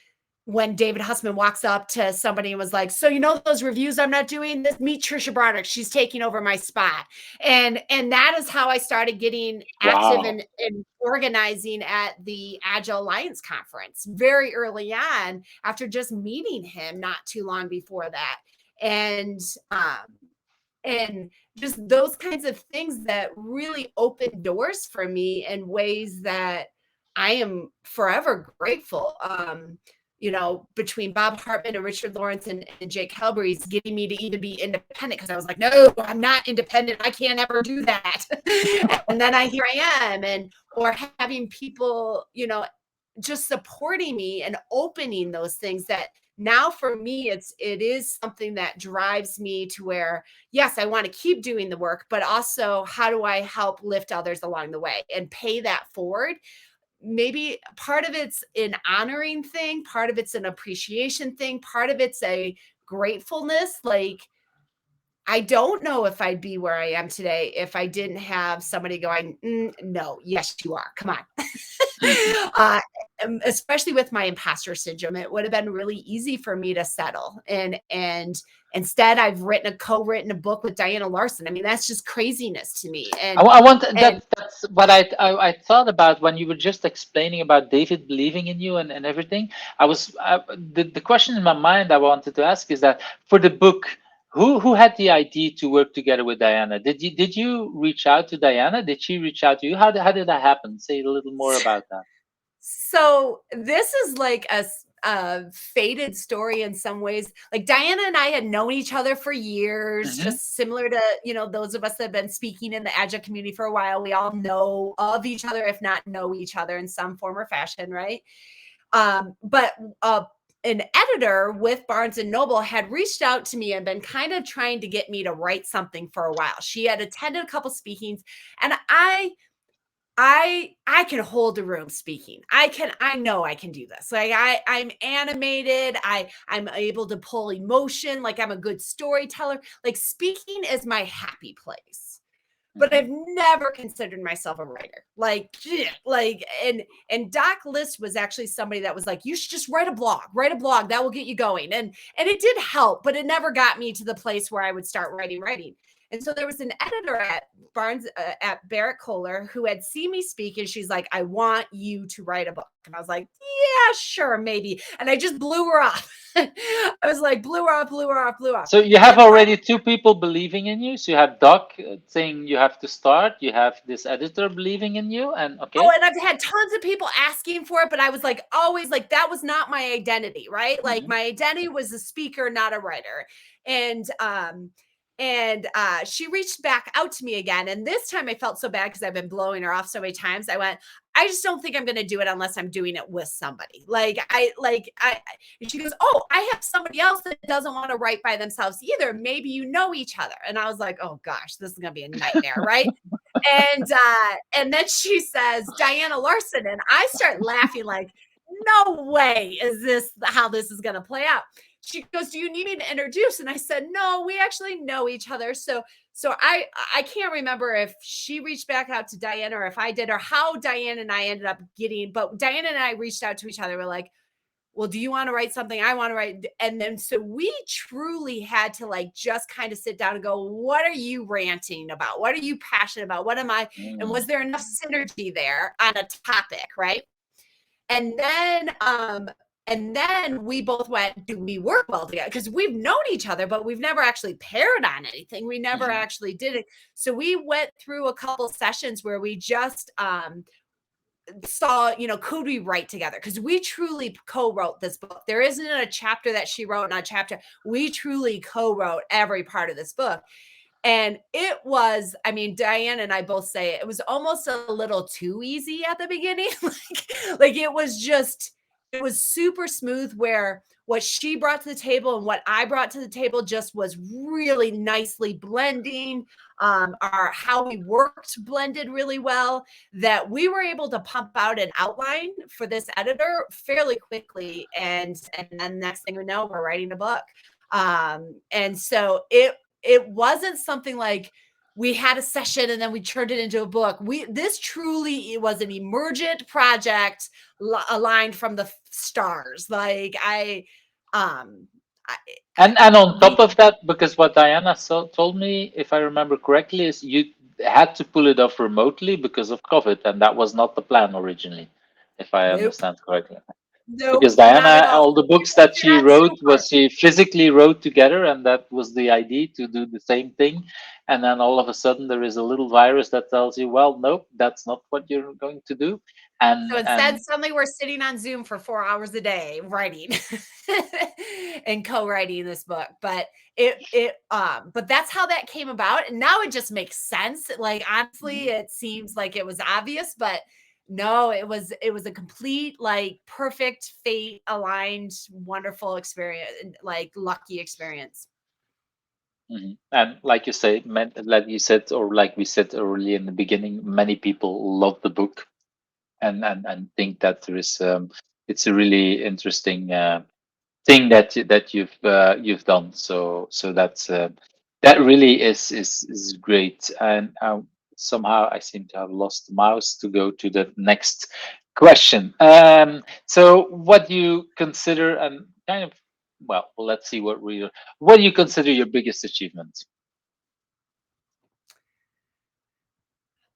when David Hussman walks up to somebody and was like, so you know those reviews I'm not doing? This meet Tricia Broderick. She's taking over my spot. And that is how I started getting active Wow. and organizing at the Agile Alliance conference very early on, after just meeting him not too long before that. And and just those kinds of things that really open doors for me in ways that I am forever grateful. You know, between Bob Hartman and Richard Lawrence and Jake Halberry's getting me to even be independent, because I was like, no, I'm not independent. I can't ever do that. And then here I am, and or having people, you know, just supporting me and opening those things that now for me it is something that drives me to where, yes, I want to keep doing the work, but also how do I help lift others along the way and pay that forward. Maybe part of it's an honoring thing, part of it's an appreciation thing, part of it's a gratefulness. Like, I don't know if I'd be where I am today if I didn't have somebody going, no, yes, you are. Come on. uh, Especially with my imposter syndrome, it would have been really easy for me to settle. And instead, I've co-written a book with Diana Larson. I mean, that's just craziness to me. And I want that's what I thought about when you were just explaining about David believing in you and everything. The question in my mind I wanted to ask is that for the book, who had the idea to work together with Diana? Did you reach out to Diana? Did she reach out to you? How did that happen? Say a little more about that. So this is like a faded story in some ways. Like, Diana and I had known each other for years, just similar to, you know, those of us that have been speaking in the agile community for a while. We all know of each other, if not know each other in some form or fashion, right? But an editor with Barnes and Noble had reached out to me and been kind of trying to get me to write something for a while. She had attended a couple speakings, and I can hold a room speaking. I know I can do this. Like, I'm animated. I'm able to pull emotion. Like, I'm a good storyteller. Like, speaking is my happy place. But I've never considered myself a writer. And Doc List was actually somebody that was like, you should just write a blog, that will get you going. And it did help, but it never got me to the place where I would start writing. And so there was an editor at Barnes, at Barrett Kohler, who had seen me speak, and she's like, I want you to write a book. And I was like, yeah, sure, maybe. And I just blew her off. I was like, blew her off. So you have already two people believing in you. So you have Doc saying you have to start. You have this editor believing in you, and okay. Oh, and I've had tons of people asking for it, but I was like, always like, that was not my identity, right? Like, my identity was a speaker, not a writer. And she reached back out to me again. And this time I felt so bad because I've been blowing her off so many times. I went, I just don't think I'm going to do it unless I'm doing it with somebody. And she goes, oh, I have somebody else that doesn't want to write by themselves either. Maybe you know each other. And I was like, oh gosh, this is going to be a nightmare. Right. And then she says, Diana Larson. And I start laughing like, no way is this how this is going to play out. She goes, do you need me to introduce? And I said, no, we actually know each other. So I can't remember if she reached back out to Diana or if I did, or how Diana and I ended up getting, but Diana and I reached out to each other. We're like, well, do you want to write something? I want to write. And then, so we truly had to like, just kind of sit down and go, what are you ranting about? What are you passionate about? What am I? And was there enough synergy there on a topic? Right. And then we both went, do we work well together? Because we've known each other, but we've never actually paired on anything. We never actually did it. So we went through a couple sessions where we just saw, you know, could we write together? Because we truly co-wrote this book. There isn't a chapter that she wrote, not a chapter. We truly co-wrote every part of this book. And it was, I mean, Diane and I both say it was almost a little too easy at the beginning. like it was super smooth, where what she brought to the table and what I brought to the table just was really nicely blending. How we worked blended really well, that we were able to pump out an outline for this editor fairly quickly. And then next thing we know, we're writing a book. And so it wasn't something like we had a session and then we turned it into a book. This truly was an emergent project aligned from the stars. Like and on top of that, because what Diana told me, if I remember correctly, is you had to pull it off remotely because of COVID, and that was not the plan originally, if I understand correctly. Nope, Because not at Diana, all. all the books that she That's so wrote hard. was she physically wrote together, and that was the idea to do the same thing. And then all of a sudden, there is a little virus that tells you, "Well, nope, that's not what you're going to do." So And instead, suddenly we're sitting on Zoom for 4 hours a day writing and co-writing this book. But but that's how that came about. And now it just makes sense. Like honestly, it seems like it was obvious, but no, it was a complete, like perfect fate aligned, wonderful experience, like lucky experience. and like you say, like you said, or like we said early in the beginning, many people love the book and think that there is it's a really interesting thing that you've done. So that's that really is great. And somehow I seem to have lost the mouse to go to the next question. So what do you consider, and kind of, well, let's see what do you consider your biggest achievement?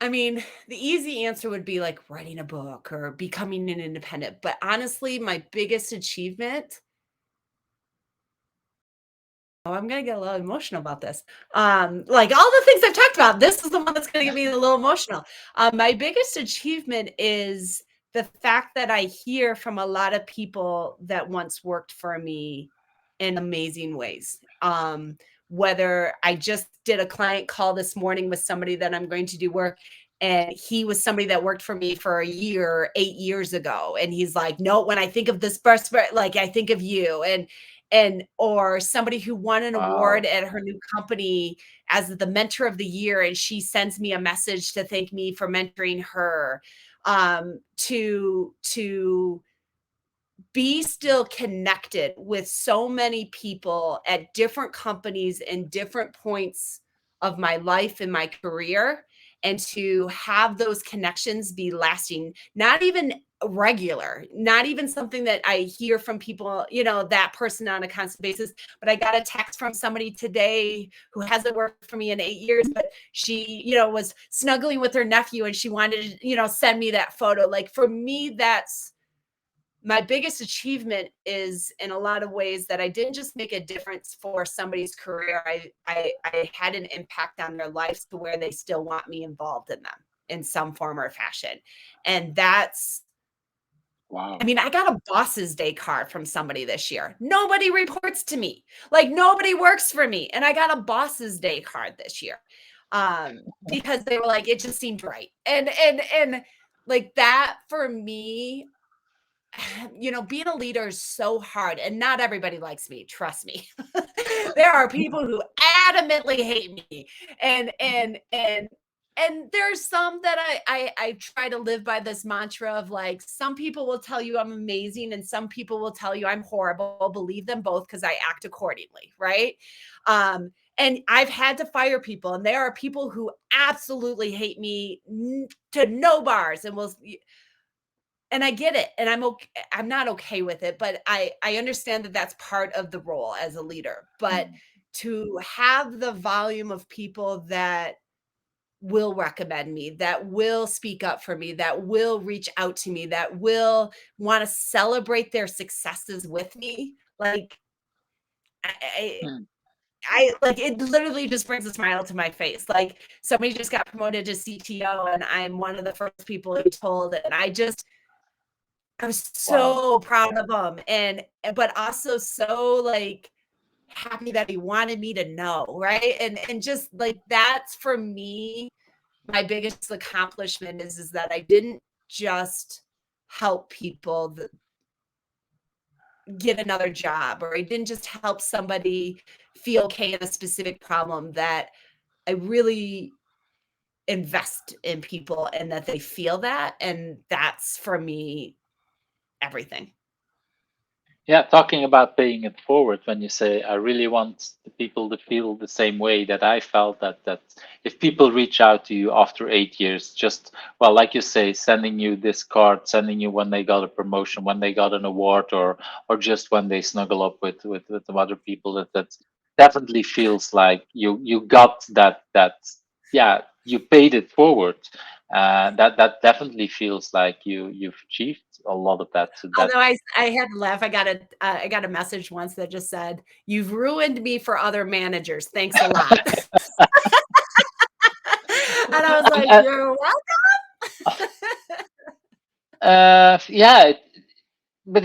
I mean, the easy answer would be like writing a book or becoming an independent. But honestly, my biggest achievement, oh, I'm gonna get a little emotional about this. Like all the things I've talked about, this is the one that's gonna get me a little emotional. My biggest achievement is the fact that I hear from a lot of people that once worked for me in amazing ways. Whether I just did a client call this morning with somebody that I'm going to do work, and he was somebody that worked for me for a year, 8 years ago, and he's like, "No, when I think of this person, like I think of you," and or somebody who won an award Wow. at her new company as the mentor of the year, and she sends me a message to thank me for mentoring her, to be still connected with so many people at different companies and different points of my life and my career, and to have those connections be lasting, not even regular, not even something that I hear from people, that person on a constant basis. But I got a text from somebody today who hasn't worked for me in 8 years, but she, was snuggling with her nephew and she wanted to, send me that photo. Like for me, that's my biggest achievement, is in a lot of ways that I didn't just make a difference for somebody's career. I had an impact on their lives to where they still want me involved in them in some form or fashion. And that's, I Wow. mean, I got a boss's day card from somebody this year. Nobody reports to me. Like nobody works for me. And I got a boss's day card this year. Because they were like, it just seemed right. And like that for me, being a leader is so hard, and not everybody likes me. Trust me. There are people who adamantly hate me, and there's some that I try to live by this mantra of like, some people will tell you I'm amazing, and some people will tell you I'm horrible. Believe them both because I act accordingly, right? And I've had to fire people, and there are people who absolutely hate me to no bars, and will. And I get it, and I'm not okay with it, but I understand that that's part of the role as a leader. But to have the volume of people that will recommend me, that will speak up for me, that will reach out to me, that will want to celebrate their successes with me, like I, Mm. I like, it literally just brings a smile to my face. Like somebody just got promoted to CTO, and I'm one of the first people he told, and I was Wow. so proud of him, but also so, like, happy that he wanted me to know, right? And just, like, that's for me, my biggest accomplishment is that I didn't just help people get another job, or I didn't just help somebody feel okay in a specific problem, that I really invest in people and that they feel that, and that's for me everything. Yeah, talking about paying it forward, when you say I really want the people to feel the same way that I felt, that if people reach out to you after 8 years, just, well, like you say, sending you this card, sending you when they got a promotion, when they got an award, or just when they snuggle up with some other people, that definitely feels like you got that, yeah, you paid it forward. That definitely feels like you've achieved a lot of that. Although I had to laugh. I got a message once that just said, "You've ruined me for other managers. Thanks a lot." And I was like, "You're welcome." Yeah, but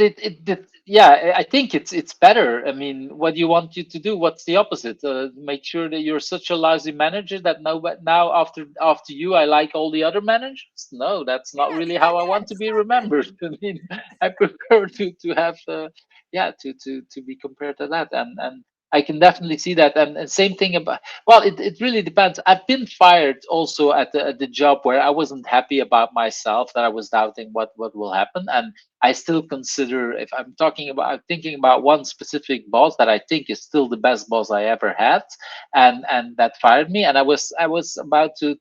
yeah, I think it's better. I mean, what do you want you to do? What's the opposite? Make sure that you're such a lousy manager that now after you, I like all the other managers. No, that's not really how I want to be remembered. I mean, I prefer to have to be compared to that, and I can definitely see that. And same thing about, well, it really depends. I've been fired also at the job where I wasn't happy about myself, that I was doubting what will happen, and I still consider, if I'm thinking about one specific boss that I think is still the best boss I ever had, and that fired me, and I was about to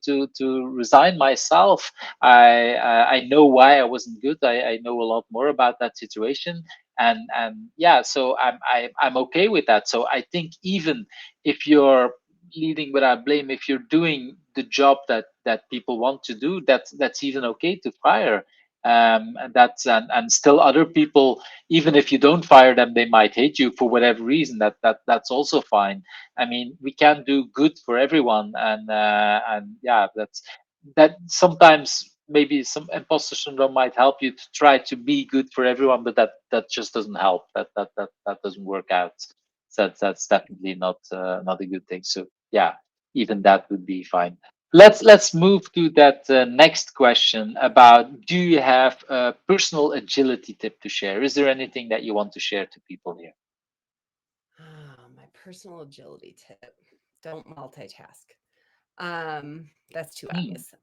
resign myself. I know why I wasn't good. I know a lot more about that situation, and yeah, so I'm okay with that. So I think even if you're leading without blame, if you're doing the job that people want to do, that's even okay to fire. And still other people, even if you don't fire them, they might hate you for whatever reason. That's also fine. I mean, we can't do good for everyone, and yeah, that sometimes maybe some imposter syndrome might help you to try to be good for everyone, but that just doesn't help. That doesn't work out. So that's definitely not a good thing. So yeah, even that would be fine. Let's move to that next question about, do you have a personal agility tip to share? Is there anything that you want to share to people here? My personal agility tip: don't multitask. That's too Hmm. obvious.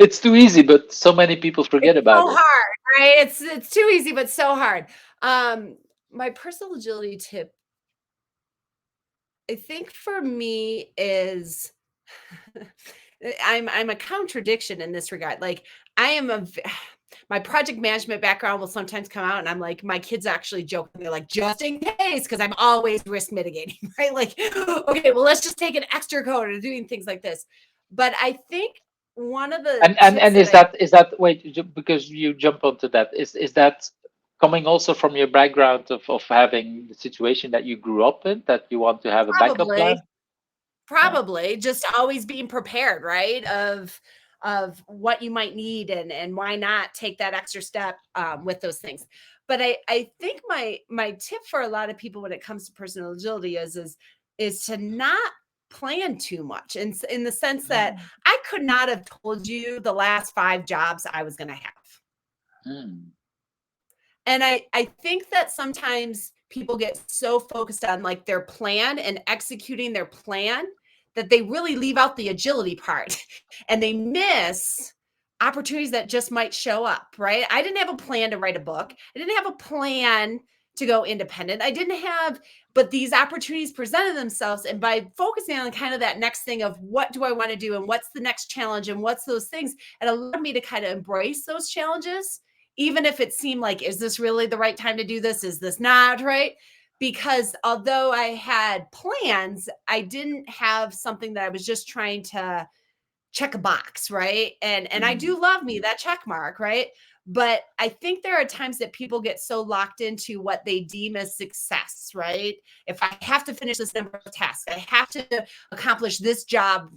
It's too easy, but so many people forget It's about so it. hard, right? It's too easy, but so hard. My personal agility tip, I think for me, is I'm a contradiction in this regard. Like, I am my project management background will sometimes come out, and I'm like, my kids actually joke, they're like, just in case, because I'm always risk mitigating, right? Like, okay, well, let's just take an extra code and doing things like this. But I think one of the tips And that is that wait, because you jump onto that, is that coming also from your background of having the situation that you grew up in, that you want to have a backup probably plan? Yeah. Probably just always being prepared, right? Of what you might need, and why not take that extra step with those things. But I think my tip for a lot of people when it comes to personal agility is to not plan too much, in the sense that Mm. I could not have told you the last 5 jobs I was going to have. Mm. And I think that sometimes people get so focused on like their plan and executing their plan that they really leave out the agility part and they miss opportunities that just might show up, right? I didn't have a plan to write a book. I didn't have a plan to go independent. But these opportunities presented themselves. And by focusing on kind of that next thing of what do I want to do and what's the next challenge and what's those things, it allowed me to kind of embrace those challenges, even if it seemed like, is this really the right time to do this? Is this not right? Because although I had plans, I didn't have something that I was just trying to check a box, right? And I Mm. do love me that check mark, right? But I think there are times that people get so locked into what they deem as success, right? If I have to finish this number of tasks, I have to accomplish this job,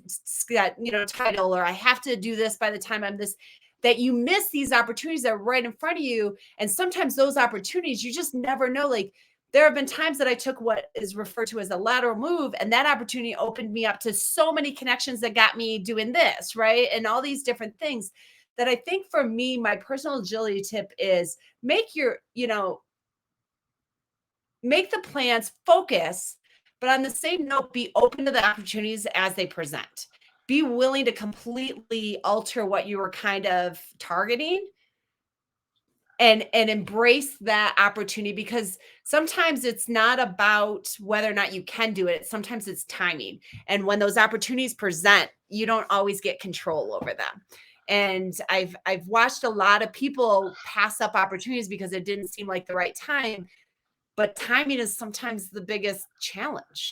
title, or I have to do this by the time I'm this, that you miss these opportunities that are right in front of you. And sometimes those opportunities, you just never know. Like, there have been times that I took what is referred to as a lateral move, and that opportunity opened me up to so many connections that got me doing this, right? And all these different things that I think for me, my personal agility tip is make make the plans, focus, but on the same note, be open to the opportunities as they present. Be willing to completely alter what you were kind of targeting, and embrace that opportunity, because sometimes it's not about whether or not you can do it. Sometimes it's timing. And when those opportunities present, you don't always get control over them. And I've watched a lot of people pass up opportunities because it didn't seem like the right time. But timing is sometimes the biggest challenge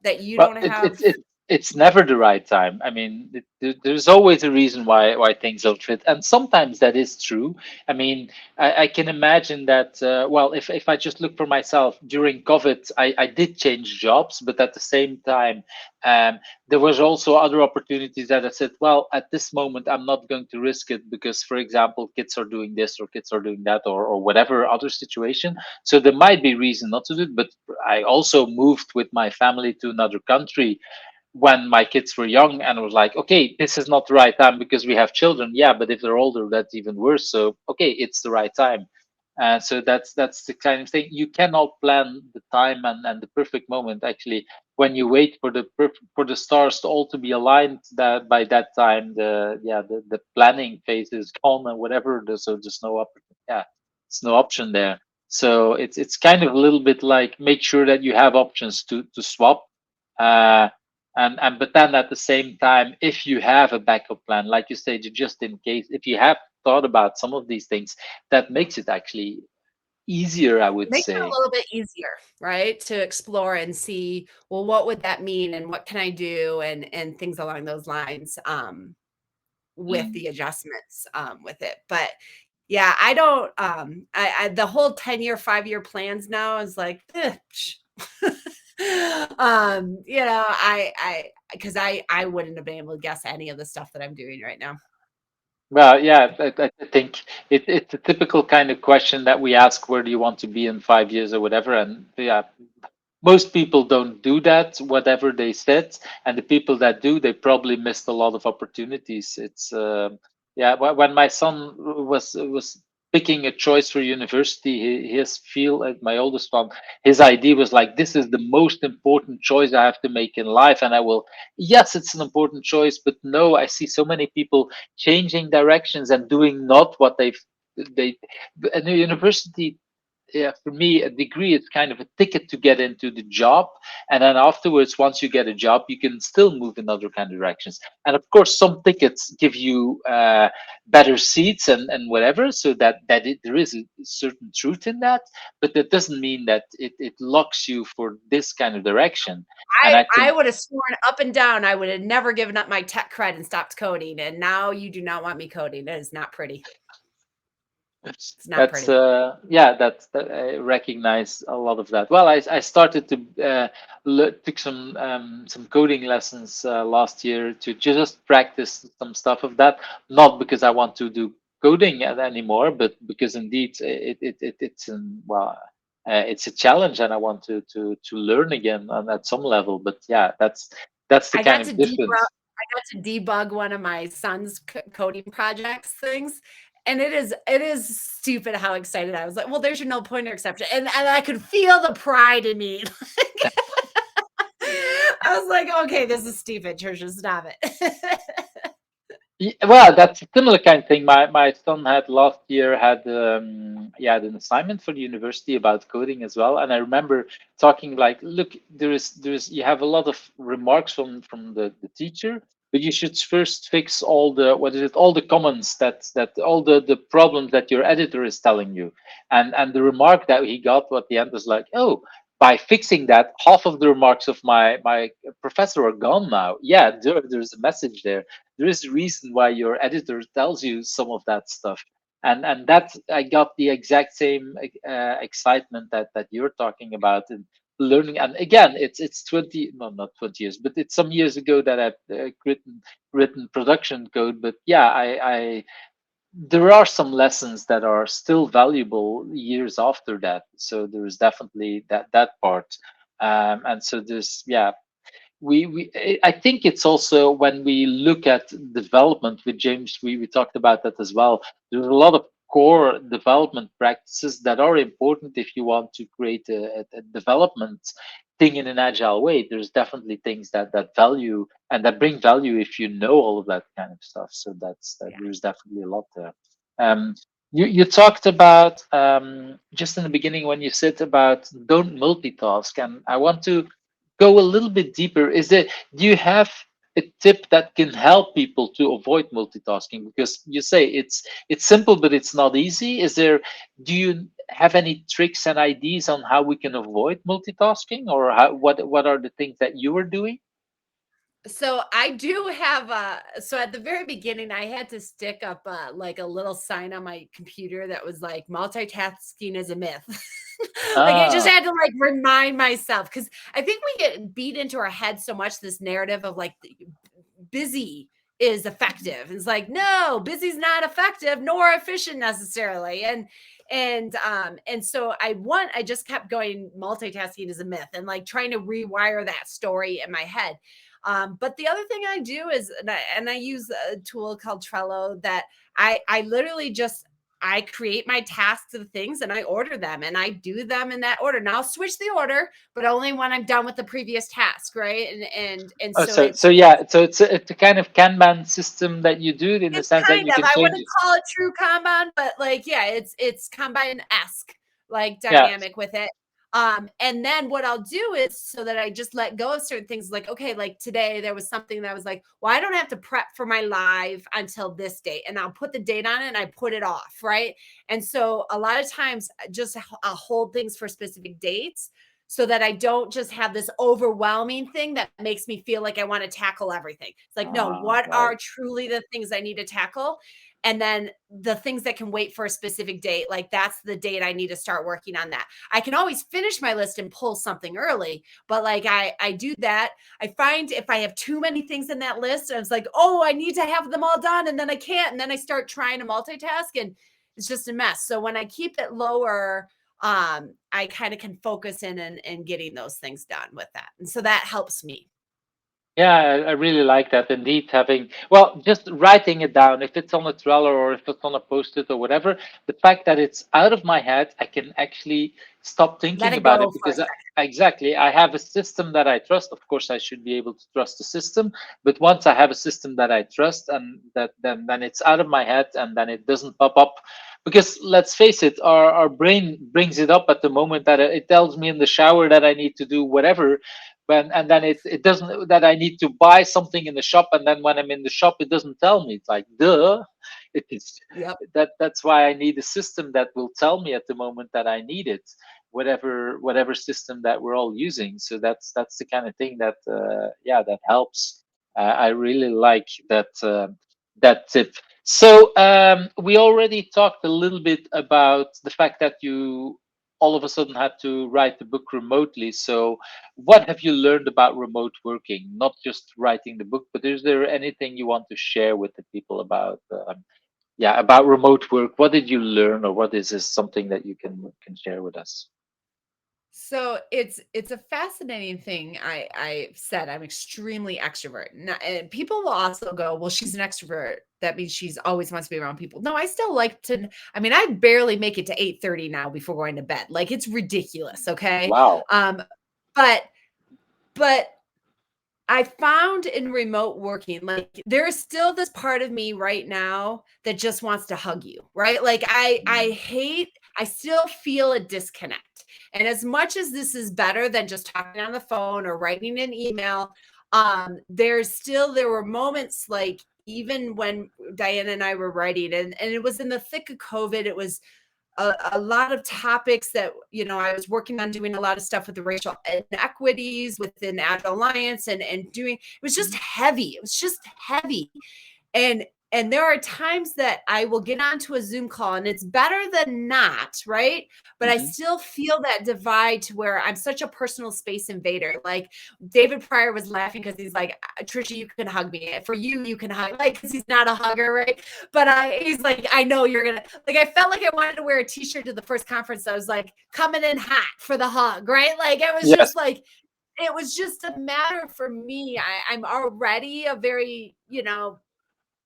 that you Well, don't it, have. it, it it's never the right time. I mean, there's always a reason why things don't fit, and sometimes that is true. I mean, I can imagine that. Well, if I just look for myself during COVID, I did change jobs, but at the same time, um, there was also other opportunities that I said, well, at this moment, I'm not going to risk it because, for example, kids are doing this or kids are doing that or whatever other situation. So there might be reason not to do it, but I also moved with my family to another country when my kids were young, and I was like, okay, this is not the right time because we have children. Yeah, but if they're older, that's even worse. So okay, it's the right time. So that's the kind of thing. You cannot plan the time and the perfect moment. Actually, when you wait for for the stars to all to be aligned, that by that time the planning phase is gone and whatever. So there's no yeah, it's no option there. So it's kind of a little bit like make sure that you have options to swap. Uh, and but then at the same time, if you have a backup plan, like you say, just in case, if you have thought about some of these things, that makes it actually easier, I would Makes it a say. little bit easier, right? To explore and see, well, what would that mean and what can I do and things along those lines, with Mm. the adjustments, with it. But yeah, I don't, I the whole 10-year, 5-year plans now is like, psh. You know, because I wouldn't have been able to guess any of the stuff that I'm doing right now. Well, yeah, I think it's a typical kind of question that we ask, where do you want to be in 5 years or whatever? And yeah, most people don't do that, whatever they said, and the people that do, they probably missed a lot of opportunities. It's yeah, when my son was picking a choice for university, his field, my oldest one, his idea was like, this is the most important choice I have to make in life, and I will. Yes, it's an important choice, but no, I see so many people changing directions and doing not what they. And the university, yeah, for me, a degree is kind of a ticket to get into the job, and then afterwards, once you get a job, you can still move in other kind of directions. And of course, some tickets give you better seats and whatever, so there is a certain truth in that, but that doesn't mean that it locks you for this kind of direction. And I I think would have sworn up and down I would have never given up my tech cred and stopped coding, and now you do not want me coding. It is not pretty. It's not that's pretty. yeah, I recognize a lot of that. Well, I started to took some coding lessons last year to just practice some stuff of that, not because I want to do coding anymore, but because indeed it's a challenge, and I want to learn again at some level. But yeah, that's the I kind got to of debug difference. I got to debug one of my son's coding projects things, and it is stupid how excited I was. Like, well, there's your null pointer exception, and I could feel the pride in me. I was like, okay, this is stupid. Tricia, stop it. Well, that's a similar kind of thing. My son had last year had an assignment for the university about coding as well, and I remember talking like, look, there is you have a lot of remarks from the teacher, but you should first fix all the what is it all the comments that all the problems that your editor is telling you, and the remark that he got at the end was like, oh. By fixing that, half of the remarks of my professor are gone now. Yeah, there's a message there. There is a reason why your editor tells you some of that stuff, and that I got the exact same excitement that you're talking about in learning. And again, it's 20, no, not 20 years, but it's some years ago that I've written production code. But yeah, I there are some lessons that are still valuable years after that, so there is definitely that part. And so there's yeah, I think it's also when we look at development with James, we talked about that as well. There's a lot of core development practices that are important if you want to create a development thing in an agile way. There's definitely things that value and that bring value if you know all of that kind of stuff. So that Yeah. there's definitely a lot there. Um, you talked about just in the beginning when you said about don't multitask, and I want to go a little bit deeper. Do you have a tip that can help people to avoid multitasking? Because you say it's simple, but it's not easy. Do you have any tricks and ideas on how we can avoid multitasking, or what are the things that you are doing? So I do have so at the very beginning I had to stick up like a little sign on my computer that was like multitasking is a myth. Like I just Ah, had to like remind myself cuz I think we get beat into our head so much this narrative of like busy is effective. It's like no, busy's not effective nor efficient necessarily. And so I just kept going multitasking is a myth and like trying to rewire that story in my head. But the other thing I do is, and I use a tool called Trello that I literally just I create my tasks of things and I order them and I do them in that order. Now I'll switch the order, but only when I'm done with the previous task, right? And oh, so so yeah, so it's a kind of Kanban system that you do in the it's sense that kind you of, can I change wouldn't it. call it true Kanban, but like, yeah, it's Kanban-esque, like Yeah. dynamic with it. And then what I'll do is so that I just let go of certain things like, okay, like today there was something that I was like, well, I don't have to prep for my live until this date. And I'll put the date on it and I put it off, right? And so a lot of times just I'll hold things for specific dates so that I don't just have this overwhelming thing that makes me feel like I want to tackle everything. It's like, no, what Right. are truly the things I need to tackle? And then the things that can wait for a specific date, like that's the date I need to start working on that. I can always finish my list and pull something early, but like I do that. I find if I have too many things in that list, and it's like, oh, I need to have them all done, and then I can't, and then I start trying to multitask, and it's just a mess. So when I keep it lower, I kind of can focus in and getting those things done with that. And so that helps me. Yeah, I really like that. Indeed, having, well, just writing it down, if it's on a Trello or if it's on a post-it or whatever, the fact that it's out of my head, I can actually stop Let thinking it about go it for a because second. exactly, I have a system that I trust. Of course, I should be able to trust the system, but once I have a system that I trust and that then it's out of my head and then it doesn't pop up. Because let's face it, our brain brings it up at the moment that it tells me in the shower that I need to do whatever, and then it doesn't, that I need to buy something in the shop, and then when I'm in the shop it doesn't tell me. It's like, duh. It is Yep. that's why I need a system that will tell me at the moment that I need it, whatever system that we're all using. So that's the kind of thing that yeah, that helps. I really like that tip. So we already talked a little bit about the fact that you all of a sudden had to write the book remotely. So what have you learned about remote working? Not just writing the book, but is there anything you want to share with the people about, yeah, about remote work? What did you learn, or what is this something that you can share with us? So it's a fascinating thing. I said I'm extremely extrovert. And people will also go, well, she's an extrovert. That means she's always wants to be around people. No, I still like to. I mean, I barely make it to 8:30 now before going to bed. Like it's ridiculous. Okay. Wow. But but I found in remote working, like there is still this part of me right now that just wants to hug you, right? Like I still feel a disconnect. And as much as this is better than just talking on the phone or writing an email, there were moments like even when Diana and I were writing and it was in the thick of COVID, it was a lot of topics that I was working on doing a lot of stuff with the racial inequities within Agile Alliance and doing it was just heavy. It was just heavy. And and there are times that I will get onto a Zoom call and it's better than not, right? But I Hmm. still feel that divide to where I'm such a personal space invader. Like David Pryor was laughing because he's like, Tricia, you can hug me. For you, you can hug, like, because he's not a hugger, right? But he's like, I know you're gonna like. I felt like I wanted to wear a T-shirt to the first conference. I was like, coming in hot for the hug, right? Like it was Yes. just like it was just a matter for me. I'm already a very,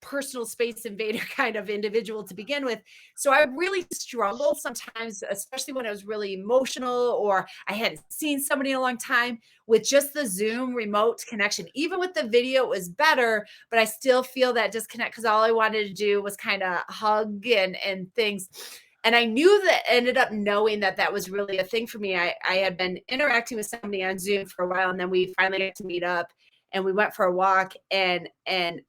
personal space invader kind of individual to begin with. So I really struggled sometimes, especially when I was really emotional or I hadn't seen somebody in a long time with just the Zoom remote connection. Even with the video, it was better, but I still feel that disconnect because all I wanted to do was kind of hug and things. And I knew that ended up knowing that that was really a thing for me. I had been interacting with somebody on Zoom for a while, and then we finally got to meet up and we went for a walk and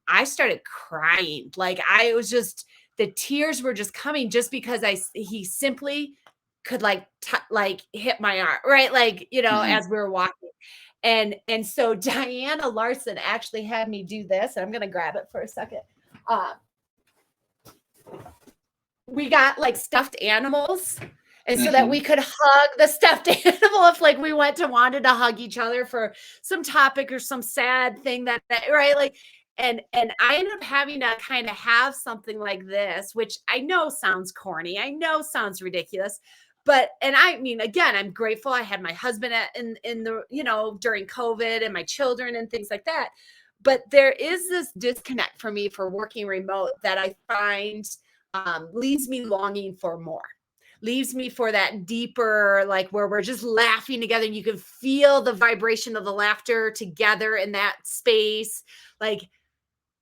I started crying. Like I was just the tears were just coming just because he simply could like hit my arm, right? Like, Hmm. as we were walking. And so Diana Larson actually had me do this, and I'm gonna grab it for a second. We got like stuffed animals, and so that we could hug the stuffed animal if like we wanted to hug each other for some topic or some sad thing that right, like, and I ended up having to kind of have something like this, which I know sounds corny, I know sounds ridiculous, but, and I mean, again, I'm grateful I had my husband in the, you know, during COVID, and my children and things like that. But there is this disconnect for me for working remote that I find leaves me longing for more, leaves me for that deeper, like where we're just laughing together and you can feel the vibration of the laughter together in that space. Like,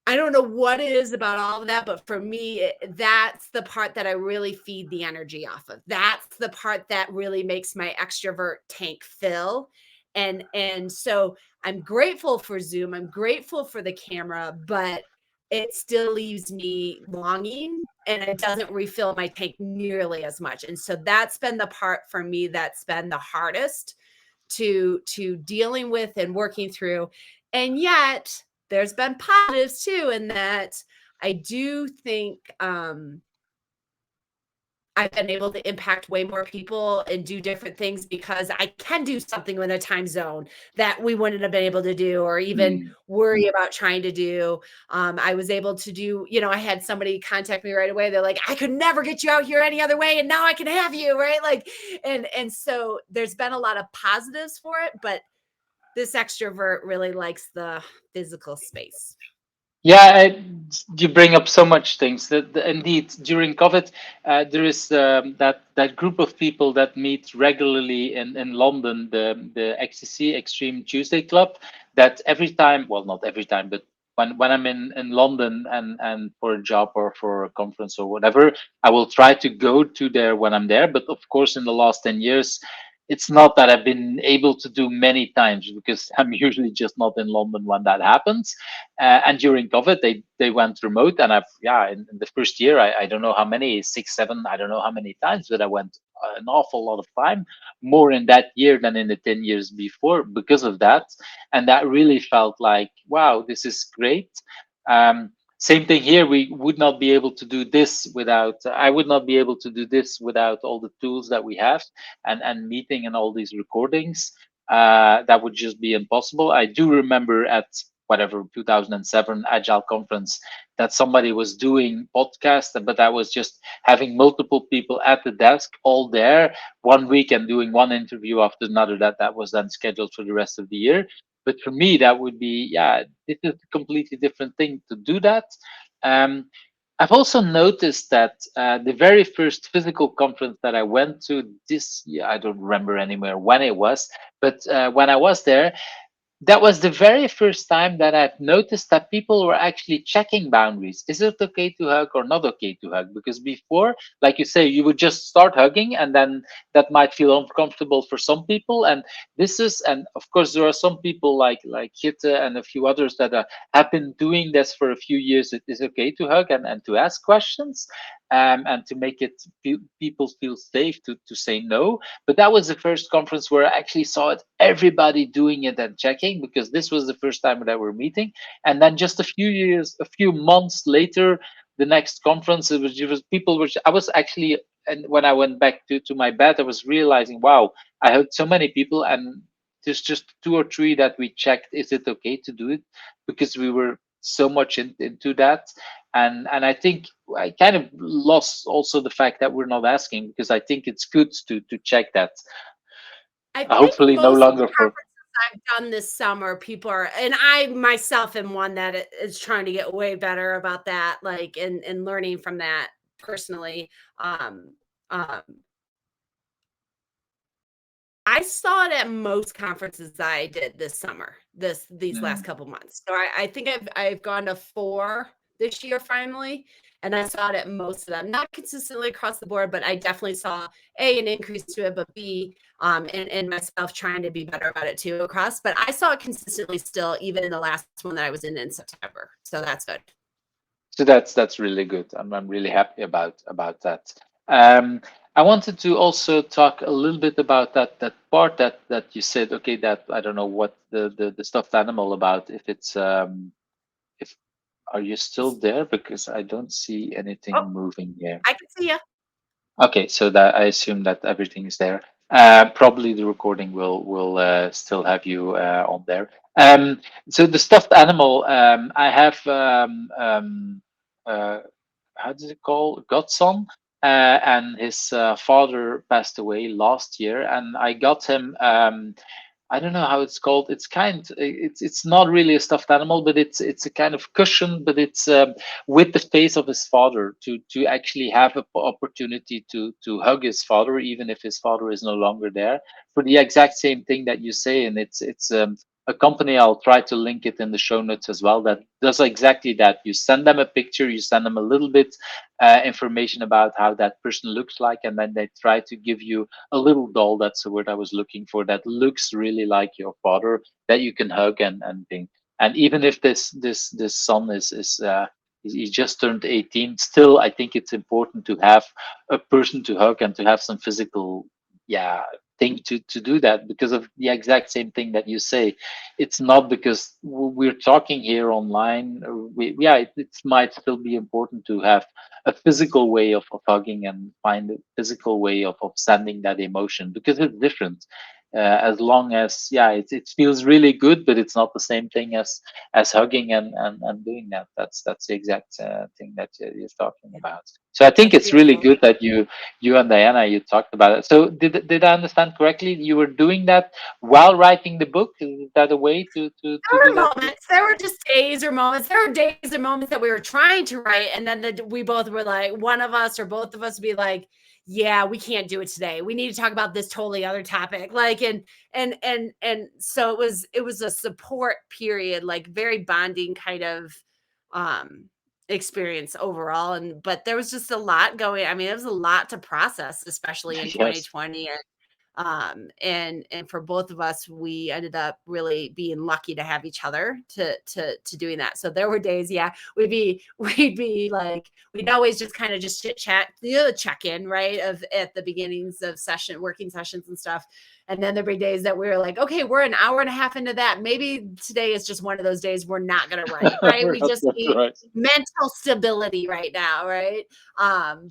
I don't know what it is about all of that, but for me, that's the part that I really feed the energy off of. That's the part that really makes my extrovert tank fill. And so I'm grateful for Zoom. I'm grateful for the camera, but it still leaves me longing, and it doesn't refill my tank nearly as much. And so that's been the part for me that's been the hardest to dealing with and working through. And yet there's been positives too, in that I do think I've been able to impact way more people and do different things because I can do something in a time zone that we wouldn't have been able to do, or even worry about trying to do. I was able to do, you know, I had somebody contact me right away. They're like, I could never get you out here any other way, and now I can have you, right? Like, and so there's been a lot of positives for it, but this extrovert really likes the physical space. Yeah, you bring up so much things. Indeed, during COVID, there is that group of people that meet regularly in London, the XTC Extreme Tuesday Club. That every time, well, not every time, but when I'm in London and for a job or for a conference or whatever, I will try to go to there when I'm there. But of course, in the last 10 years, it's not that I've been able to do many times because I'm usually just not in London when that happens. And during COVID, they went remote, and in the first year, I don't know how many, 6, 7, I don't know how many times, but I went an awful lot of time, more in that year than in the 10 years before because of that, and that really felt like, wow, this is great. Same thing here. We would not be able to do this without. I would not be able to do this without all the tools that we have, and meeting and all these recordings. That would just be impossible. I do remember at whatever 2007 Agile conference that somebody was doing podcast, but that was just having multiple people at the desk all there 1 week and doing one interview after another. That was then scheduled for the rest of the year. But for me, that would be, this is a completely different thing to do that. I've also noticed that the very first physical conference that I went to this year, I don't remember anywhere when it was, but when I was there, that was the very first time that I've noticed that people were actually checking boundaries. Is it okay to hug or not okay to hug? Because before, like you say, you would just start hugging, and then that might feel uncomfortable for some people. And and of course, there are some people like Gitte and a few others that have been doing this for a few years. It is okay to hug and to ask questions, and to make people feel safe to say no. But that was the first conference where I actually saw it, everybody doing it and checking, because this was the first time that we're meeting. And then just a few months later, the next conference, it was people were, I was actually, and when I went back to my bed, I was realizing, wow, I heard so many people, and there's just 2 or 3 that we checked, is it okay to do it? Because we were so much into that. And I think I kind of lost also the fact that we're not asking, because I think it's good to check that. I think Hopefully no most of longer the for. conferences I've done this summer, people are, and I myself am one that is trying to get way better about that, like, and learning from that personally. Um, I saw it at most conferences I did this summer, these last couple months. So I think I've gone to 4 this year finally, and I saw it at most of them. Not consistently across the board, but I definitely saw A, an increase to it, but B, and myself trying to be better about it too across. But I saw it consistently still, even in the last one that I was in September. So that's good. So that's really good. I'm really happy about that. Um, I wanted to also talk a little bit about that part that you said. Okay, that I don't know what the stuffed animal about. If it's if are you still there? Because I don't see anything Oh, moving here. I can see you. Okay, so that I assume that everything is there. Probably the recording will still have you on there. So the stuffed animal, I have uh, how does it call godson, and his father passed away last year, and I got him. I don't know how it's called. It's not really a stuffed animal, but it's a kind of cushion, but it's with the face of his father to actually have an opportunity to hug his father, even if his father is no longer there, for the exact same thing that you say. And it's a company. I'll try to link it in the show notes as well. That does exactly that. You send them a picture, you send them a little bit information about how that person looks like, and then they try to give you a little doll. That's the word I was looking for. That looks really like your father, that you can hug and thing. And even if this son is he just turned 18, still I think it's important to have a person to hug and to have some physical, yeah, thing to do that, because of the exact same thing that you say. It's not because we're talking here online. Yeah, it might still be important to have a physical way of hugging and find a physical way of sending that emotion, because it's different. As long as, yeah, it feels really good, but it's not the same thing as hugging and doing that. That's the exact thing that you're talking Yeah, about. So I think that's it's really beautiful. good that you and Diana, you talked about it. So did I understand correctly? You were doing that while writing the book. Is that a way to There do were that too? moments. There were just days or moments. There were days and moments that we were trying to write, and then we both were like, one of us or both of us would be like, "Yeah, we can't do it today. We need to talk about this totally other topic." Like, and so it was a support period, like very bonding kind of um experience overall. And but there was just a lot going. I mean, it was a lot to process, especially in Yes. 2020. And for both of us, we ended up really being lucky to have each other to doing that. So there were days, yeah, we'd be like, we'd always just kind of just chit chat, the check in, right, of at the beginnings of working sessions and stuff. And then there'd be days that we were like, okay, we're an hour and a half into that, maybe today is just one of those days we're not going to write, right? We're We not just going to need write. mental stability right now, right?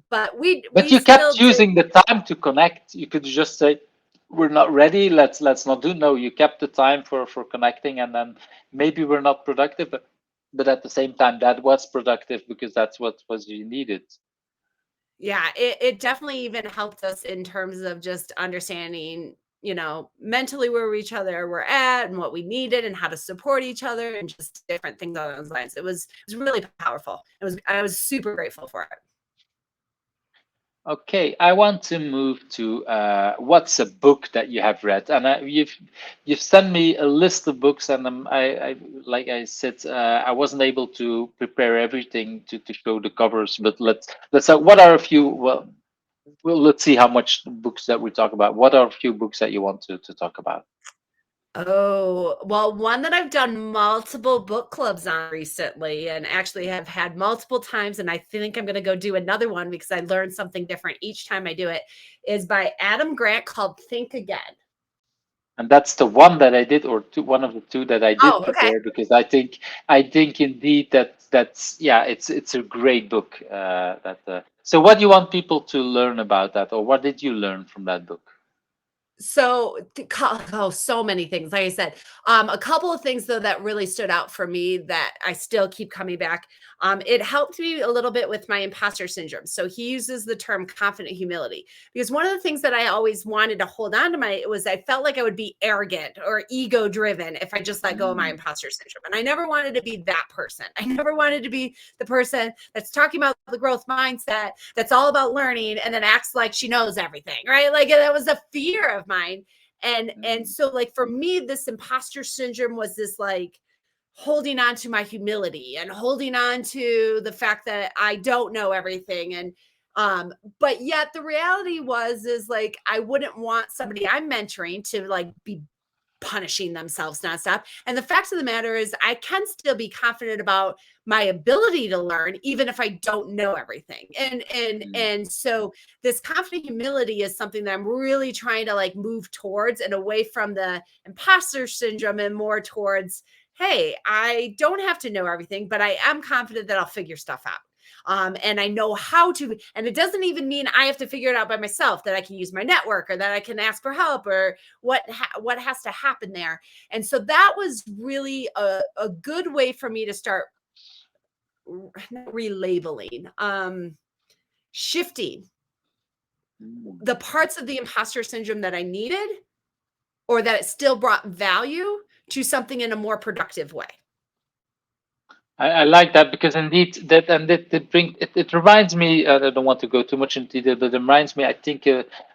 But we But we you kept still did. choosing the time to connect. You could just say, "We're not ready. Let's not do." No, you kept the time for connecting, and then maybe we're not productive, but at the same time, that was productive because that's what was you needed. Yeah, it definitely even helped us in terms of just understanding, mentally where each other were at and what we needed and how to support each other and just different things along those lines. It was really powerful. I was super grateful for it. Okay, I want to move to what's a book that you have read, and you've sent me a list of books, and I like I said, I wasn't able to prepare everything to show the covers, but let's what are a few, well, let's see how much books that we talk about. What are a few books that you want to talk about? Oh, well, one that I've done multiple book clubs on recently and actually have had multiple times, and I think I'm going to go do another one because I learned something different each time I do it, is by Adam Grant called Think Again. And that's the one that I did, or one of the two that I did Oh, okay. prepare, because I think indeed that's, yeah, it's a great book. So what do you want people to learn about that, or what did you learn from that book? So, so many things. Like I said, a couple of things though that really stood out for me that I still keep coming back. It helped me a little bit with my imposter syndrome. So he uses the term confident humility because one of the things that I always wanted to hold on to was I felt like I would be arrogant or ego driven if I just let go of my Mm, imposter syndrome, and I never wanted to be that person. I never wanted to be the person that's talking about the growth mindset, that's all about learning, and then acts like she knows everything, right? Like that was a fear of mine. And mm, so like for me, this imposter syndrome was this like holding on to my humility and holding on to the fact that I don't know everything. And but yet the reality is like I wouldn't want somebody I'm mentoring to like be punishing themselves nonstop. And the fact of the matter is I can still be confident about my ability to learn, even if I don't know everything. And so this confident humility is something that I'm really trying to like move towards and away from the imposter syndrome and more towards, hey, I don't have to know everything, but I am confident that I'll figure stuff out. And I know how to, and it doesn't even mean I have to figure it out by myself, that I can use my network or that I can ask for help or what has to happen there. And so that was really a good way for me to start relabeling, shifting the parts of the imposter syndrome that I needed or that it still brought value to something in a more productive way. I like that, because indeed it reminds me. I don't want to go too much into detail, but it reminds me. I think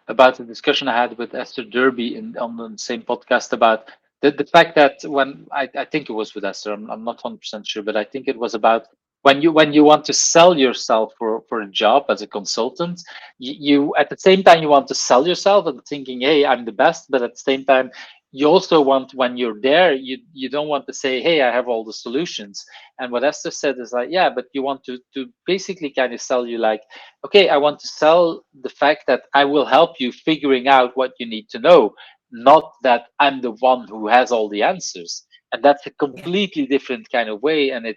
about the discussion I had with Esther Derby on the same podcast about the fact that when I think it was with Esther. I'm not 100% sure, but I think it was about when you want to sell yourself for a job as a consultant. You at the same time you want to sell yourself and thinking, hey, I'm the best, but at the same time you also want, when you're there, you don't want to say, hey, I have all the solutions. And what Esther said is like, yeah, but you want to basically kind of sell you like, okay, I want to sell the fact that I will help you figuring out what you need to know, not that I'm the one who has all the answers. And that's a completely different kind of way. And and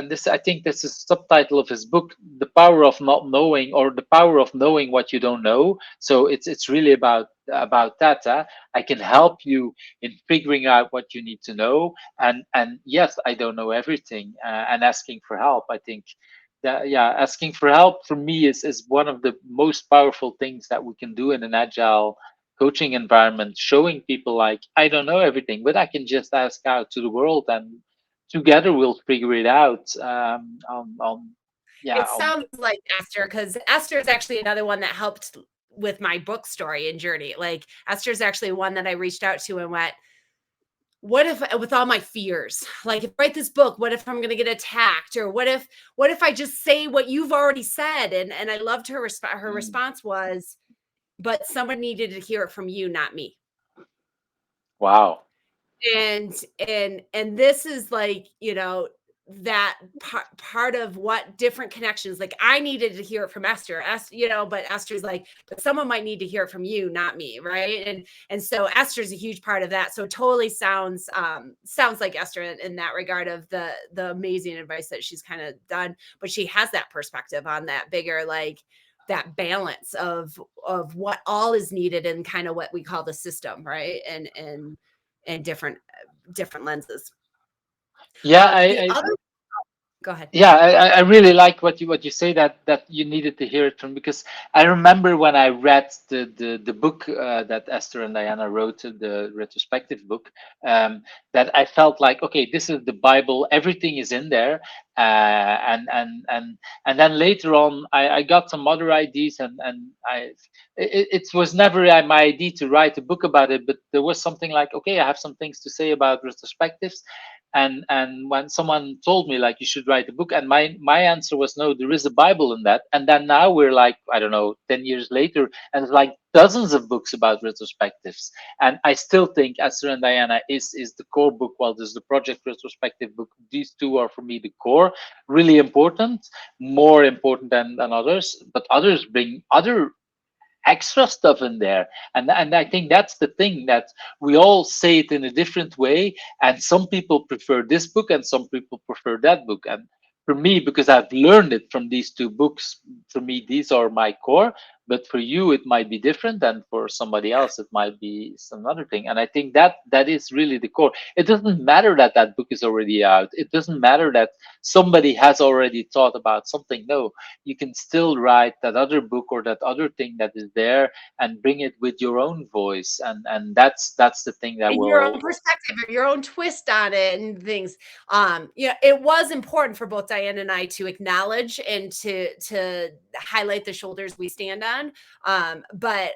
this, I think this is the subtitle of his book, The Power of Not Knowing, or The Power of Knowing What You Don't Know. So it's really about that. I can help you in figuring out what you need to know. And yes, I don't know everything, and asking for help. I think that, yeah, asking for help for me is one of the most powerful things that we can do in an agile coaching environment, showing people like, I don't know everything, but I can just ask out to the world, and together we'll figure it out. It sounds like Esther, because Esther is actually another one that helped with my book story and journey. Like Esther's actually one that I reached out to and went, what if, with all my fears, like if I write this book, what if I'm going to get attacked? Or what if I just say what you've already said? And I loved her her response was, but someone needed to hear it from you, not me. Wow. And this is like, that part of what different connections, like I needed to hear it from Esther, but Esther's like, but someone might need to hear it from you, not me. Right. And so Esther's a huge part of that. So it totally sounds like Esther in that regard of the amazing advice that she's kind of done, but she has that perspective on that bigger, like that balance of what all is needed in kind of what we call the system. Right. And different lenses. Yeah, Go ahead. Yeah, I really like what you say, that you needed to hear it from, because I remember when I read the book that Esther and Diana wrote, the retrospective book, that I felt like, okay, this is the Bible, everything is in there, and then later on I got some other ideas, and it was never my idea to write a book about it, but there was something like, okay, I have some things to say about retrospectives. And when someone told me like, you should write a book, and my answer was, no, there is a Bible in that. And then now we're like, I don't know, 10 years later, and it's like dozens of books about retrospectives. And I still think Esther and Diana is the core book. Well, there's the project retrospective book. These two are for me the core, really important, more important than others, but others bring other extra stuff in there. And I think that's the thing, that we all say it in a different way, and some people prefer this book and some people prefer that book. And for me, because I've learned it from these two books, for me these are my core, but for you it might be different, and for somebody else it might be some other thing. And I think that is really the core. It doesn't matter that book is already out, it doesn't matter that somebody has already thought about something. No, you can still write that other book or that other thing that is there, and bring it with your own voice, and that's the thing that will, your own perspective or your own twist on it and things. It was important for both Diane and I to acknowledge and to highlight the shoulders we stand on. But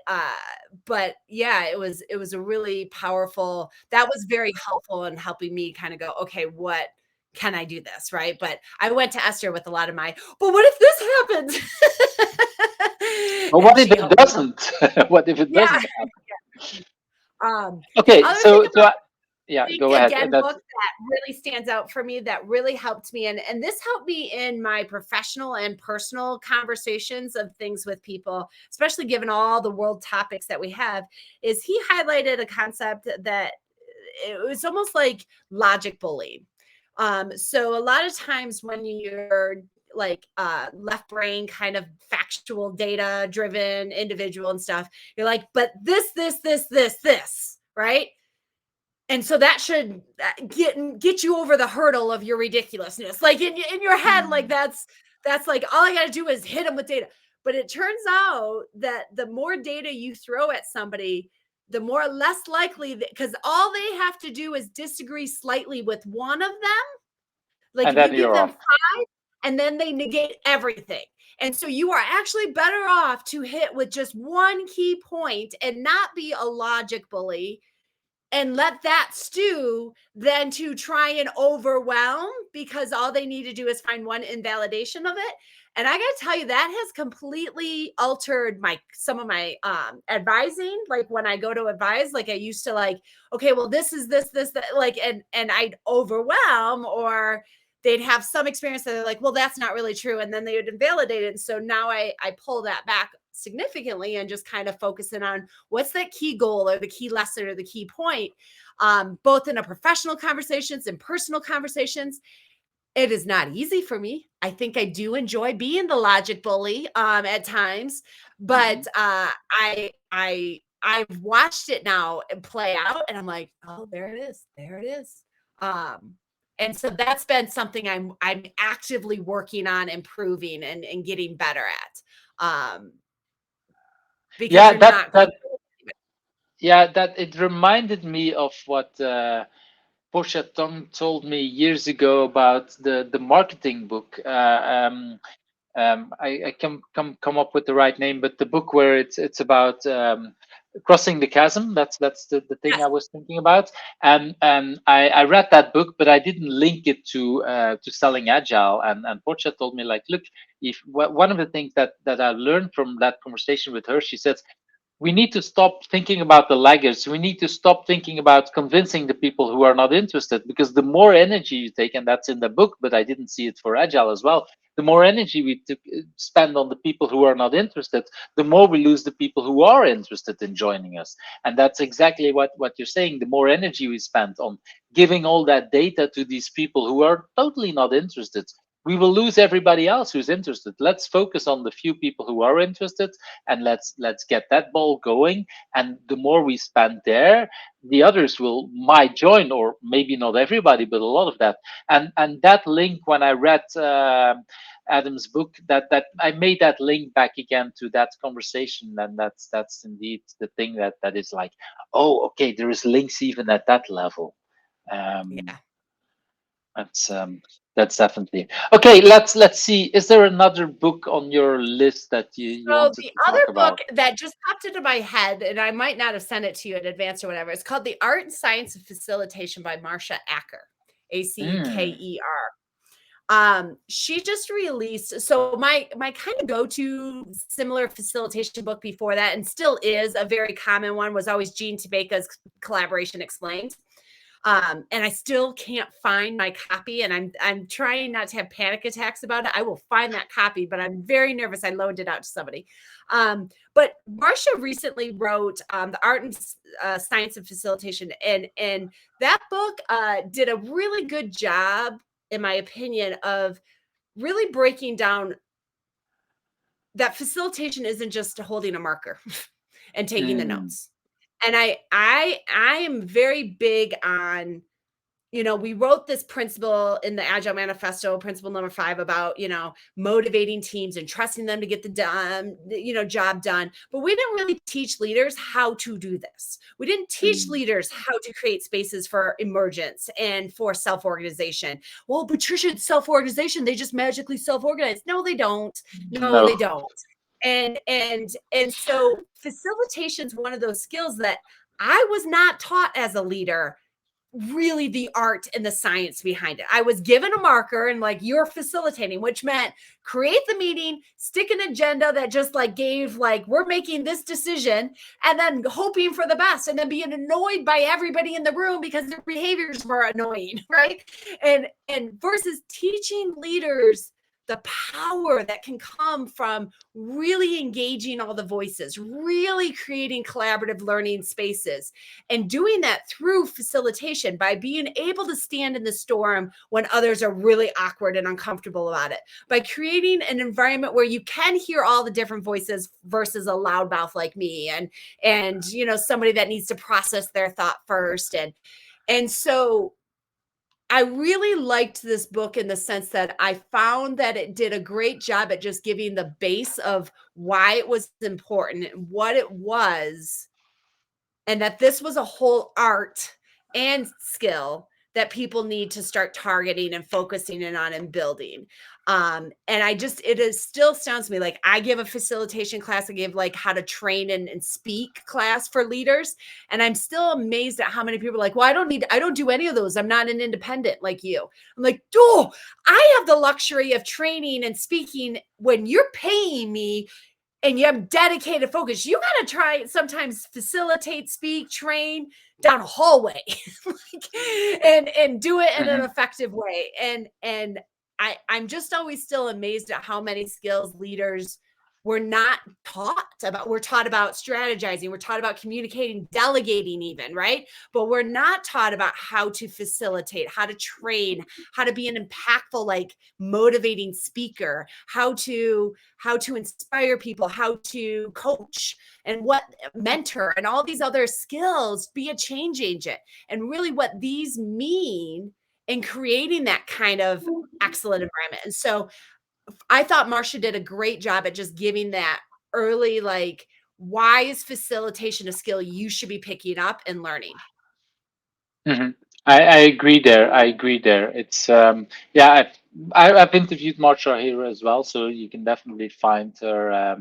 yeah, it was a really powerful, that was very helpful in helping me kind of go, okay, what can I do this? Right. But I went to Esther with a lot of my, but what if this happens? well, what if it doesn't? What if it doesn't happen? Okay, Other so thing about yeah, think go ahead. again That's book that really stands out for me, that really helped me, and this helped me in my professional and personal conversations of things with people, especially given all the world topics that we have, is he highlighted a concept that it was almost like logic bullying. So a lot of times when you're like left brain kind of factual data driven individual and stuff, you're like, but this, right? And so that should get you over the hurdle of your ridiculousness. Like in your head, like that's like all I got to do is hit them with data. But it turns out that the more data you throw at somebody, the more less likely, because all they have to do is disagree slightly with one of them. Like and if you then give you're them off. 5 and then they negate everything. And so you are actually better off to hit with just one key point and not be a logic bully and let that stew than to try and overwhelm, because all they need to do is find one invalidation of it. And I got to tell you, that has completely altered some of my advising. Like when I go to advise, like I used to like, okay, well, this is this, that, like, and I'd overwhelm, or they'd have some experience that they're like, well, that's not really true. And then they would invalidate it. And so now I pull that back significantly and just kind of focusing on what's that key goal or the key lesson or the key point, both in a professional conversations and personal conversations. It is not easy for me. I think I do enjoy being the logic bully at times, but I've watched it now play out, and I'm like, oh, there it is. And so that's been something I'm actively working on improving and getting better at. Because Yeah, you're not going to. that it reminded me of what Portia Tong told me years ago about the marketing book. I can come up with the right name, but the book where it's about crossing the chasm. That's the thing Yes. I was thinking about. And I read that book, but I didn't link it to selling agile. And Portia told me, like, look, if one of the things that I learned from that conversation with her, she said, we need to stop thinking about the laggards. We need to stop thinking about convincing the people who are not interested, because the more energy you take, and that's in the book, but I didn't see it for agile as well. The more energy we spend on the people who are not interested, the more we lose the people who are interested in joining us. And that's exactly what you're saying. The more energy we spend on giving all that data to these people who are totally not interested, we will lose everybody else who's interested. Let's focus on the few people who are interested, and let's get that ball going. And the more we spend there, the others might join, or maybe not everybody, but a lot of that. And that link, when I read Adam's book, that I made that link back again to that conversation. And that's indeed the thing that is like, oh, okay, there is links even at that level. Yeah. That's definitely okay. Let's see. Is there another book on your list that you So wanted the to other talk book about? that just popped into my head, and I might not have sent it to you in advance or whatever, it's called The Art and Science of Facilitation by Marcia Acker, Mm, Acker. She just released, so my kind of go-to similar facilitation book before that, and still is a very common one, was always Jean Tabeka's Collaboration Explained. And I still can't find my copy, and I'm trying not to have panic attacks about it. I will find that copy, but I'm very nervous. I loaned it out to somebody. But Marcia recently wrote The Art and Science of Facilitation, and that book did a really good job, in my opinion, of really breaking down that facilitation isn't just holding a marker and taking the mm, notes. And I am very big on, we wrote this principle in the Agile Manifesto, principle number 5, about, motivating teams and trusting them to get the job done. But we didn't really teach leaders how to do this. We didn't teach mm. leaders how to create spaces for emergence and for self-organization. Well, but Tricia, it's self-organization. They just magically self-organize. No, they don't. No, No. they don't. And so facilitation is one of those skills that I was not taught as a leader really the art and the science behind it. I was given a marker and like, you're facilitating, which meant create the meeting, stick an agenda that just like gave like, we're making this decision, and then hoping for the best, and then being annoyed by everybody in the room because their behaviors were annoying, right? And versus teaching leaders the power that can come from really engaging all the voices, really creating collaborative learning spaces, and doing that through facilitation by being able to stand in the storm when others are really awkward and uncomfortable about it, by creating an environment where you can hear all the different voices versus a loudmouth like me, and you know, somebody that needs to process their thought first. And so I really liked this book in the sense that I found that it did a great job at just giving the base of why it was important and what it was, and that this was a whole art and skill that people need to start targeting and focusing in on and building. And it is still sounds to me like I give a facilitation class. I give like how to train and speak class for leaders. And I'm still amazed at how many people are like, well, I don't do any of those. I'm not an independent like you. I'm like, oh, I have the luxury of training and speaking when you're paying me and you have dedicated focus. You got to try sometimes facilitate, speak, train down a hallway, and do it in an effective way. And I'm just always still amazed at how many skills leaders were not taught about. We're taught about strategizing, we're taught about communicating, delegating even, right? But we're not taught about how to facilitate, how to train, how to be an impactful, like motivating speaker, how to inspire people, how to coach, and what mentor, and all these other skills, be a change agent, and really what these mean in creating that kind of excellent environment. And so I thought Marcia did a great job at just giving that early, like, why is facilitation a skill you should be picking up and learning? I agree there. I agree there. It's yeah. I've interviewed Marcia here as well, so you can definitely find her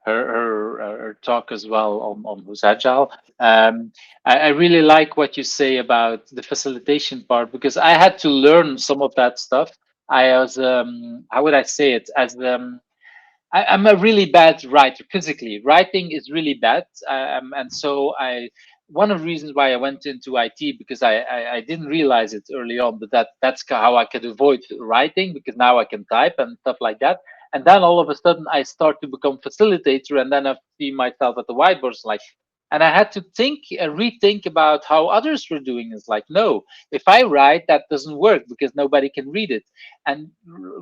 her talk as well on Who's Agile. I really like what you say about the facilitation part because I had to learn some of that stuff. I was how would I say it as I'm a really bad writer physically. Writing is really bad, and so I. One of the reasons why I went into IT because I didn't realize it early on, but that's how I could avoid writing because now I can type and stuff like that. And then all of a sudden I start to become facilitator, and then I see myself at the whiteboard like, and I had to think, rethink about how others were doing. It's like, no, if I write, that doesn't work because nobody can read it. And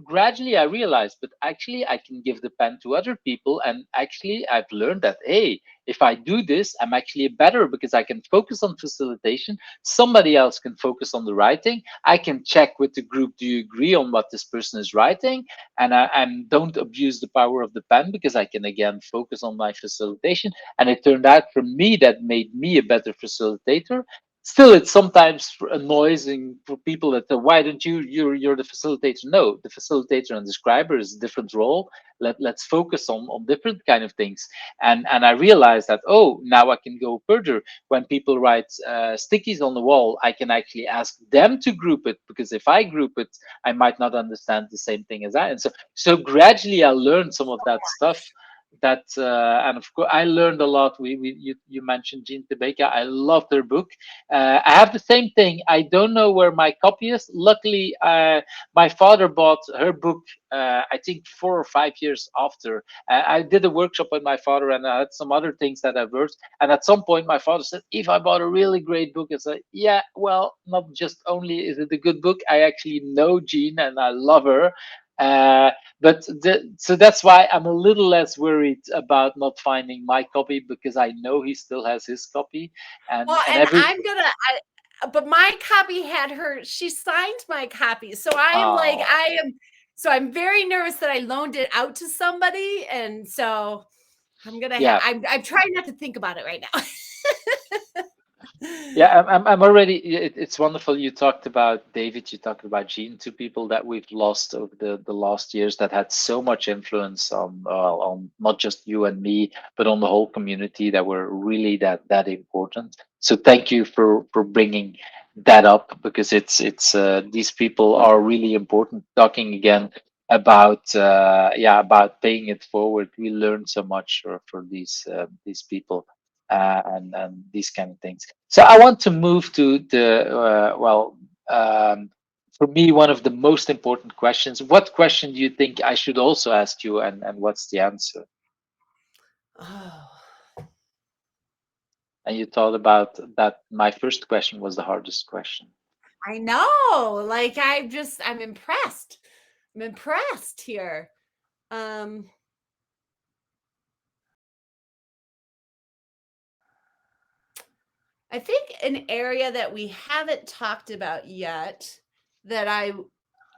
gradually I realized, but actually I can give the pen to other people. And actually I've learned that, hey, if I do this, I'm actually better because I can focus on facilitation. Somebody else can focus on the writing. I can check with the group, do you agree on what this person is writing? And I don't abuse the power of the pen because I can again focus on my facilitation. And it turned out for me that made me a better facilitator. Still, it's sometimes annoying for people that why don't you're the facilitator? No, the facilitator and describer is a different role. Let's focus on different kind of things. And I realized that, oh, now I can go further. When people write stickies on the wall, I can actually ask them to group it because if I group it, I might not understand the same thing as I. And so gradually I learned some of that stuff. That and of course I learned a lot. You mentioned Jean Tebeka. I loved her book. I have the same thing. I don't know where my copy is. Luckily, my father bought her book. I think 4 or 5 years after. I did a workshop with my father, and I had some other things that I've heard. And at some point, my father said, "If I bought a really great book," I said, "Yeah, well, not just only is it a good book. I actually know Jean, and I love her." Uh, so that's why I'm a little less worried about not finding my copy because I know he still has his copy, Well, and and every but my copy had her, she signed my copy. So oh I'm very nervous that I loaned it out to somebody. And so yeah. I'm trying not to think about it right now. Yeah, I'm already. It's wonderful. You talked about David. You talked about Jean. Two people that we've lost over the last years that had so much influence on not just you and me, but on the whole community that were really that important. So thank you for bringing that up, because it's these people are really important. Talking again about about paying it forward, we learn so much for these people, and these kind of things. So I want to move to the for me, one of the most important questions. What question do you think I should also ask you, and what's the answer? Oh, And you thought about that. My first question was the hardest question. I know. Like I'm impressed. I'm impressed here. Um, I think an area that we haven't talked about yet that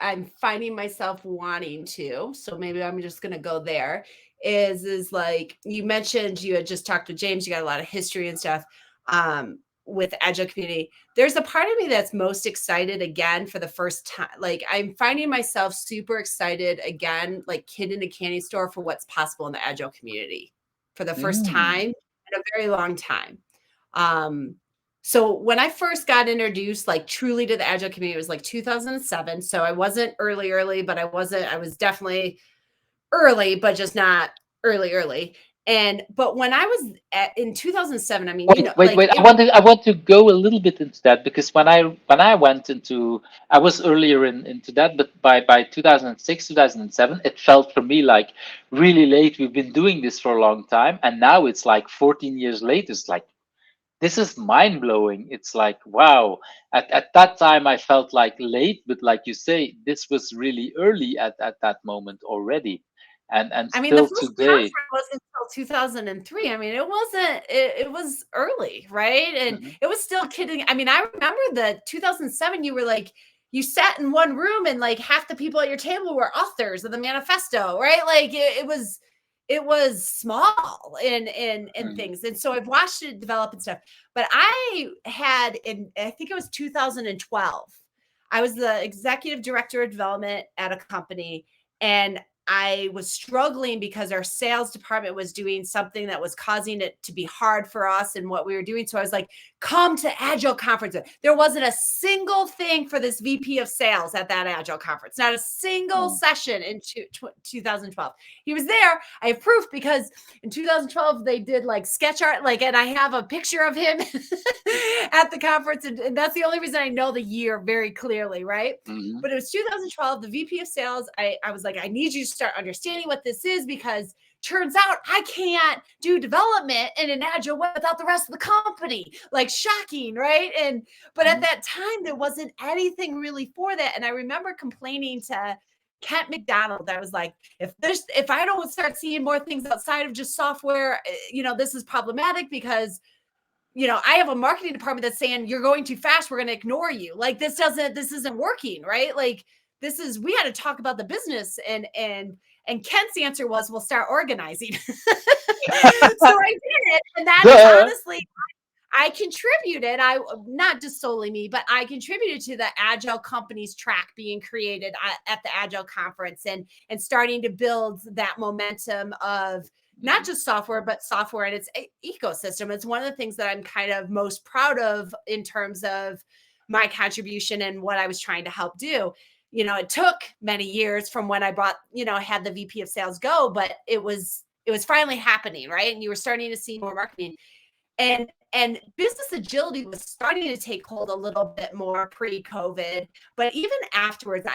I'm finding myself wanting to, so maybe I'm just going to go there, is like you mentioned you had just talked to James, you got a lot of history and stuff with the agile community. There's a part of me that's most excited again for the first time. Like I'm finding myself super excited again, like kid in a candy store, for what's possible in the agile community for the first time in a very long time. So when I first got introduced like truly to the agile community, it was like 2007. So I wasn't early, but I was definitely early, but just not early. But when I was in 2007, I mean, Wait. I want to go a little bit into that, because when I went into, I was earlier into that, but by 2006, 2007, it felt for me like really late. We've been doing this for a long time, and now it's like 14 years later. It's like, this is mind blowing. It's like, wow. At that time, I felt like late, but like you say, this was really early at that moment already, and I mean, the still first conference today. wasn't until 2003. I mean, it wasn't, it was early, right? And Mhm. it was still kidding. I mean, I remember the 2007, you were like, you sat in one room and like half the people at your table were authors of the manifesto, right? Like it was small and Mhm. things. And so I've watched it develop and stuff. But I think it was 2012, I was the executive director of development at a company, and I was struggling because our sales department was doing something that was causing it to be hard for us and what we were doing. So I was like, come to Agile conference. There wasn't a single thing for this VP of sales at that Agile conference, not a single session in 2012. He was there. I have proof because in 2012, they did like sketch art, like, and I have a picture of him at the conference. And that's the only reason I know the year very clearly, right? Mhm. But it was 2012, the VP of sales. I was like, I need you to start understanding what this is, because turns out I can't do development in an agile way without the rest of the company. Like shocking, right? But at that time, there wasn't anything really for that. And I remember complaining to Kent McDonald. I was like, if I don't start seeing more things outside of just software, this is problematic, because I have a marketing department that's saying you're going too fast, we're going to ignore you. Like this isn't working, right? Like we had to talk about the business, and Kent's answer was, we'll start organizing. So I did, and that is honestly, I contributed. Not just solely me, but I contributed to the Agile Companies track being created at the Agile conference, and starting to build that momentum of not just software, but software and its ecosystem. It's one of the things that I'm kind of most proud of in terms of my contribution and what I was trying to help do. It took many years from when I had the VP of sales go, but it was finally happening, right? And you were starting to see more marketing. And business agility was starting to take hold a little bit more pre-COVID, but even afterwards,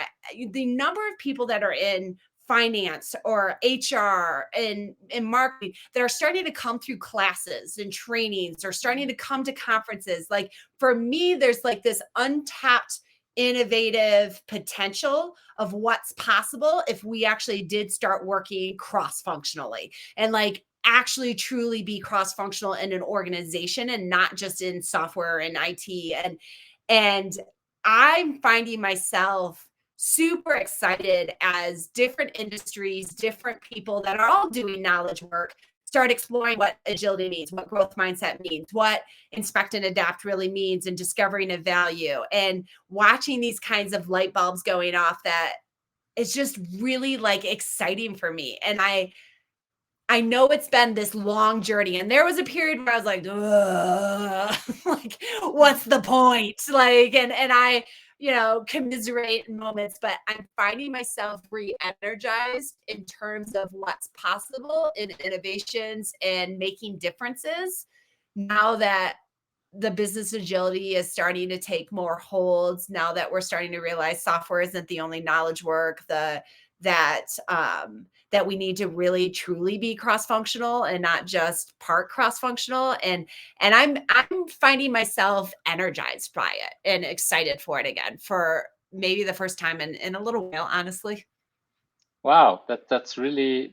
the number of people that are in finance or HR and marketing that are starting to come through classes and trainings, or starting to come to conferences. Like for me, there's like this untapped innovative potential of what's possible if we actually did start working cross-functionally, and like actually truly be cross-functional in an organization and not just in software and IT. And I'm finding myself super excited as different industries, different people that are all doing knowledge work start exploring what agility means, what growth mindset means, what inspect and adapt really means, and discovering a value, and watching these kinds of light bulbs going off. That it's just really like exciting for me. And I know it's been this long journey, and there was a period where I was like, like, what's the point? Like, and I, commiserate in moments, but I'm finding myself re-energized in terms of what's possible in innovations and making differences now that the business agility is starting to take more holds, now that we're starting to realize software isn't the only knowledge work, that we need to really truly be cross-functional and not just part cross-functional. And I'm finding myself energized by it and excited for it again for maybe the first time in a little while, honestly. Wow, that's really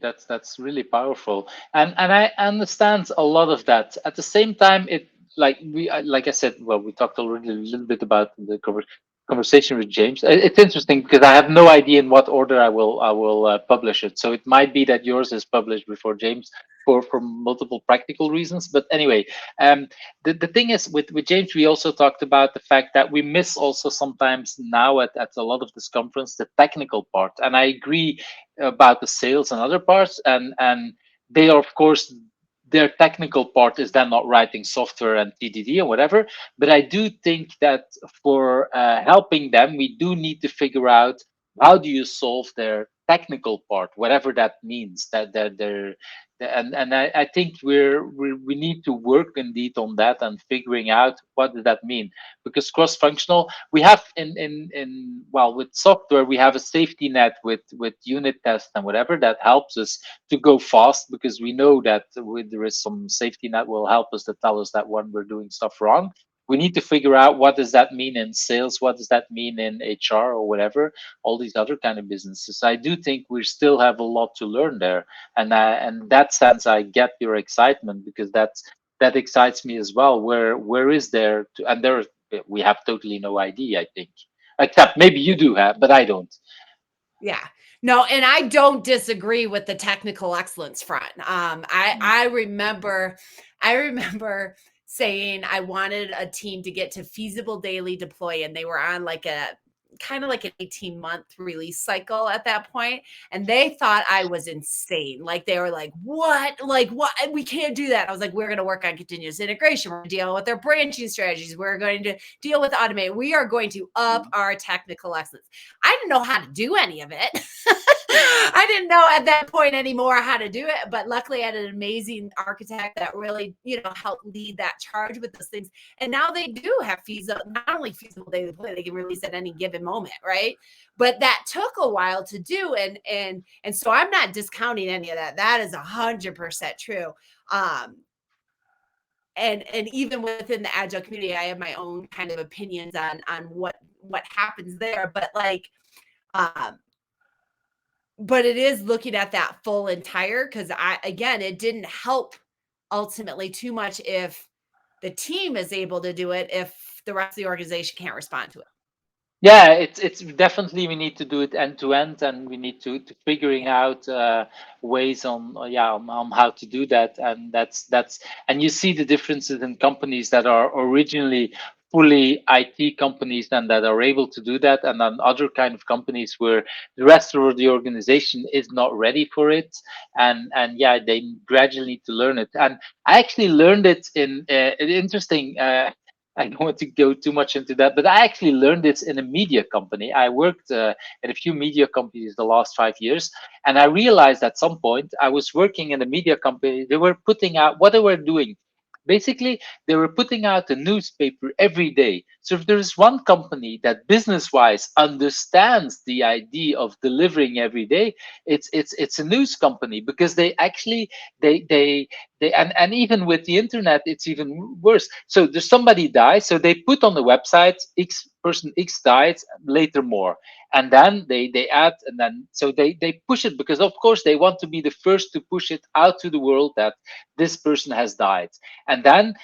powerful, and I understand a lot of that. At the same time, it like I said, well, we talked already a little bit about the conversation with James. It's interesting because I have no idea in what order I will publish it. So it might be that yours is published before James for multiple practical reasons. But anyway, um, the thing is with James, we also talked about the fact that we miss also sometimes now at a lot of this conference the technical part, and I agree about the sales and other parts, and they are of course their technical part is then not writing software and TDD and whatever. But I do think that for helping them, we do need to figure out how do you solve their technical part, whatever that means. That they're and I think we need to work indeed on that and figuring out what does that mean, because cross functional we have in well, with software we have a safety net with unit tests and whatever that helps us to go fast, because we know that there is some safety net will help us to tell us that when we're doing stuff wrong. We need to figure out what does that mean in sales, what does that mean in HR or whatever, all these other kind of businesses. I do think we still have a lot to learn there, and in that sense I get your excitement, because that excites me as well. Where is there to, and there we have totally no idea, I think, except maybe you do have, but I don't. Yeah. No, and I don't disagree with the technical excellence front. I remember saying I wanted a team to get to feasible daily deploy, and they were on like a kind of like an 18-month release cycle at that point, and they thought I was insane. Like they were like, "What? Like what? We can't do that." I was like, "We're going to work on continuous integration. We're going to deal with their branching strategies. We're going to deal with automate. We are going to up our technical excellence." I didn't know how to do any of it. I didn't know at that point anymore how to do it, but luckily I had an amazing architect that really, helped lead that charge with those things. And now they do have feasible, not only feasible daily deploy, they can release at any given moment, right? But that took a while to do, and so I'm not discounting any of that. That is 100% true. And even within the agile community, I have my own kind of opinions on what happens there, um but it is looking at that full entire, because it didn't help ultimately too much if the team is able to do it if the rest of the organization can't respond to it. Yeah, it's definitely we need to do it end to end, and we need to figuring out ways on on how to do that, and that's and you see the differences in companies that are originally fully IT companies and that are able to do that, and then other kind of companies where the rest of the organization is not ready for it, and yeah, they gradually need to learn it. And I actually learned it in an interesting. I don't want to go too much into that, but I actually learned this in a media company. I worked at a few media companies the last 5 years, and I realized at some point I was working in a media company. They were putting out what they were doing. Basically, they were putting out a newspaper every day. So if there is one company that business-wise understands the idea of delivering every day, it's a news company, because they actually they and even with the internet it's even worse. So there's somebody dies, so they put on the website x person x died, later more, and then they add, and then so they push it, because of course they want to be the first to push it out to the world that this person has died. And then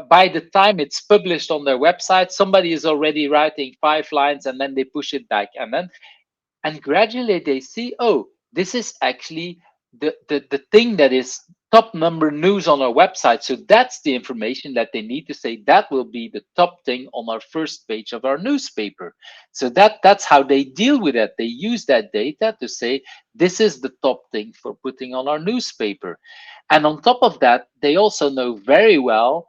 by the time it's published on their website, somebody is already writing 5 lines, and then they push it back, and gradually they see, oh, this is actually the thing that is top number news on our website. So that's the information that they need to say that will be the top thing on our first page of our newspaper. So that's how they deal with it. They use that data to say this is the top thing for putting on our newspaper. And on top of that, they also know very well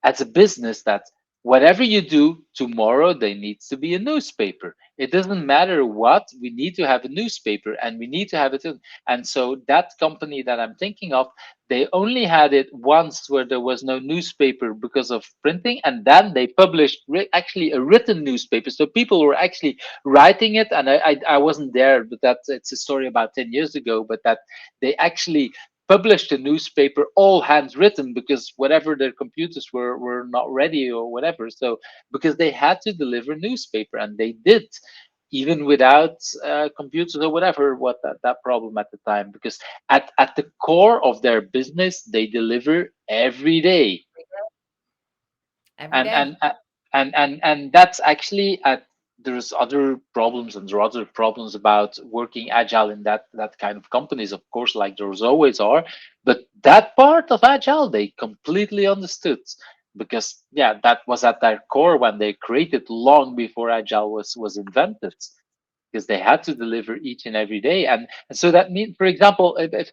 as a business that whatever you do tomorrow, there needs to be a newspaper. It doesn't matter what, we need to have a newspaper and we need to have it. And so that company that I'm thinking of, they only had it once where there was no newspaper because of printing, and then they published actually a written newspaper. So people were actually writing it, and I wasn't there, but it's a story about 10 years ago. But that they actually published a newspaper all handwritten because whatever their computers were not ready or whatever. So because they had to deliver newspaper, and they did, even without computers or whatever, what that problem at the time, because at the core of their business, they deliver every day. Every and day. and uh, and that's actually there's other problems, and there are other problems about working agile in that kind of companies, of course, like there's always are. But that part of agile they completely understood, because yeah, that was at their core when they created, long before agile was invented, because they had to deliver each and every day. And so that means, for example, if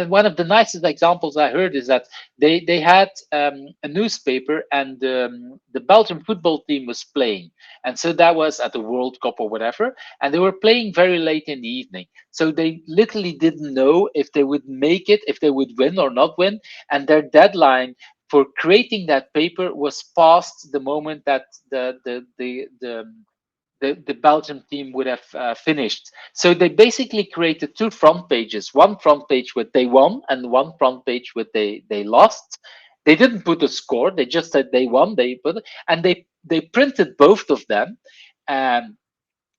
one of the nicest examples I heard is that they had a newspaper, and the Belgian football team was playing, and so that was at the World Cup or whatever, and they were playing very late in the evening, so they literally didn't know if they would make it, if they would win or not win, and their deadline for creating that paper was past the moment that the Belgian team would have finished. So they basically created two front pages: one front page with they won, and one front page with they lost. They didn't put a score; they just said they won. They put, and they printed both of them. Um,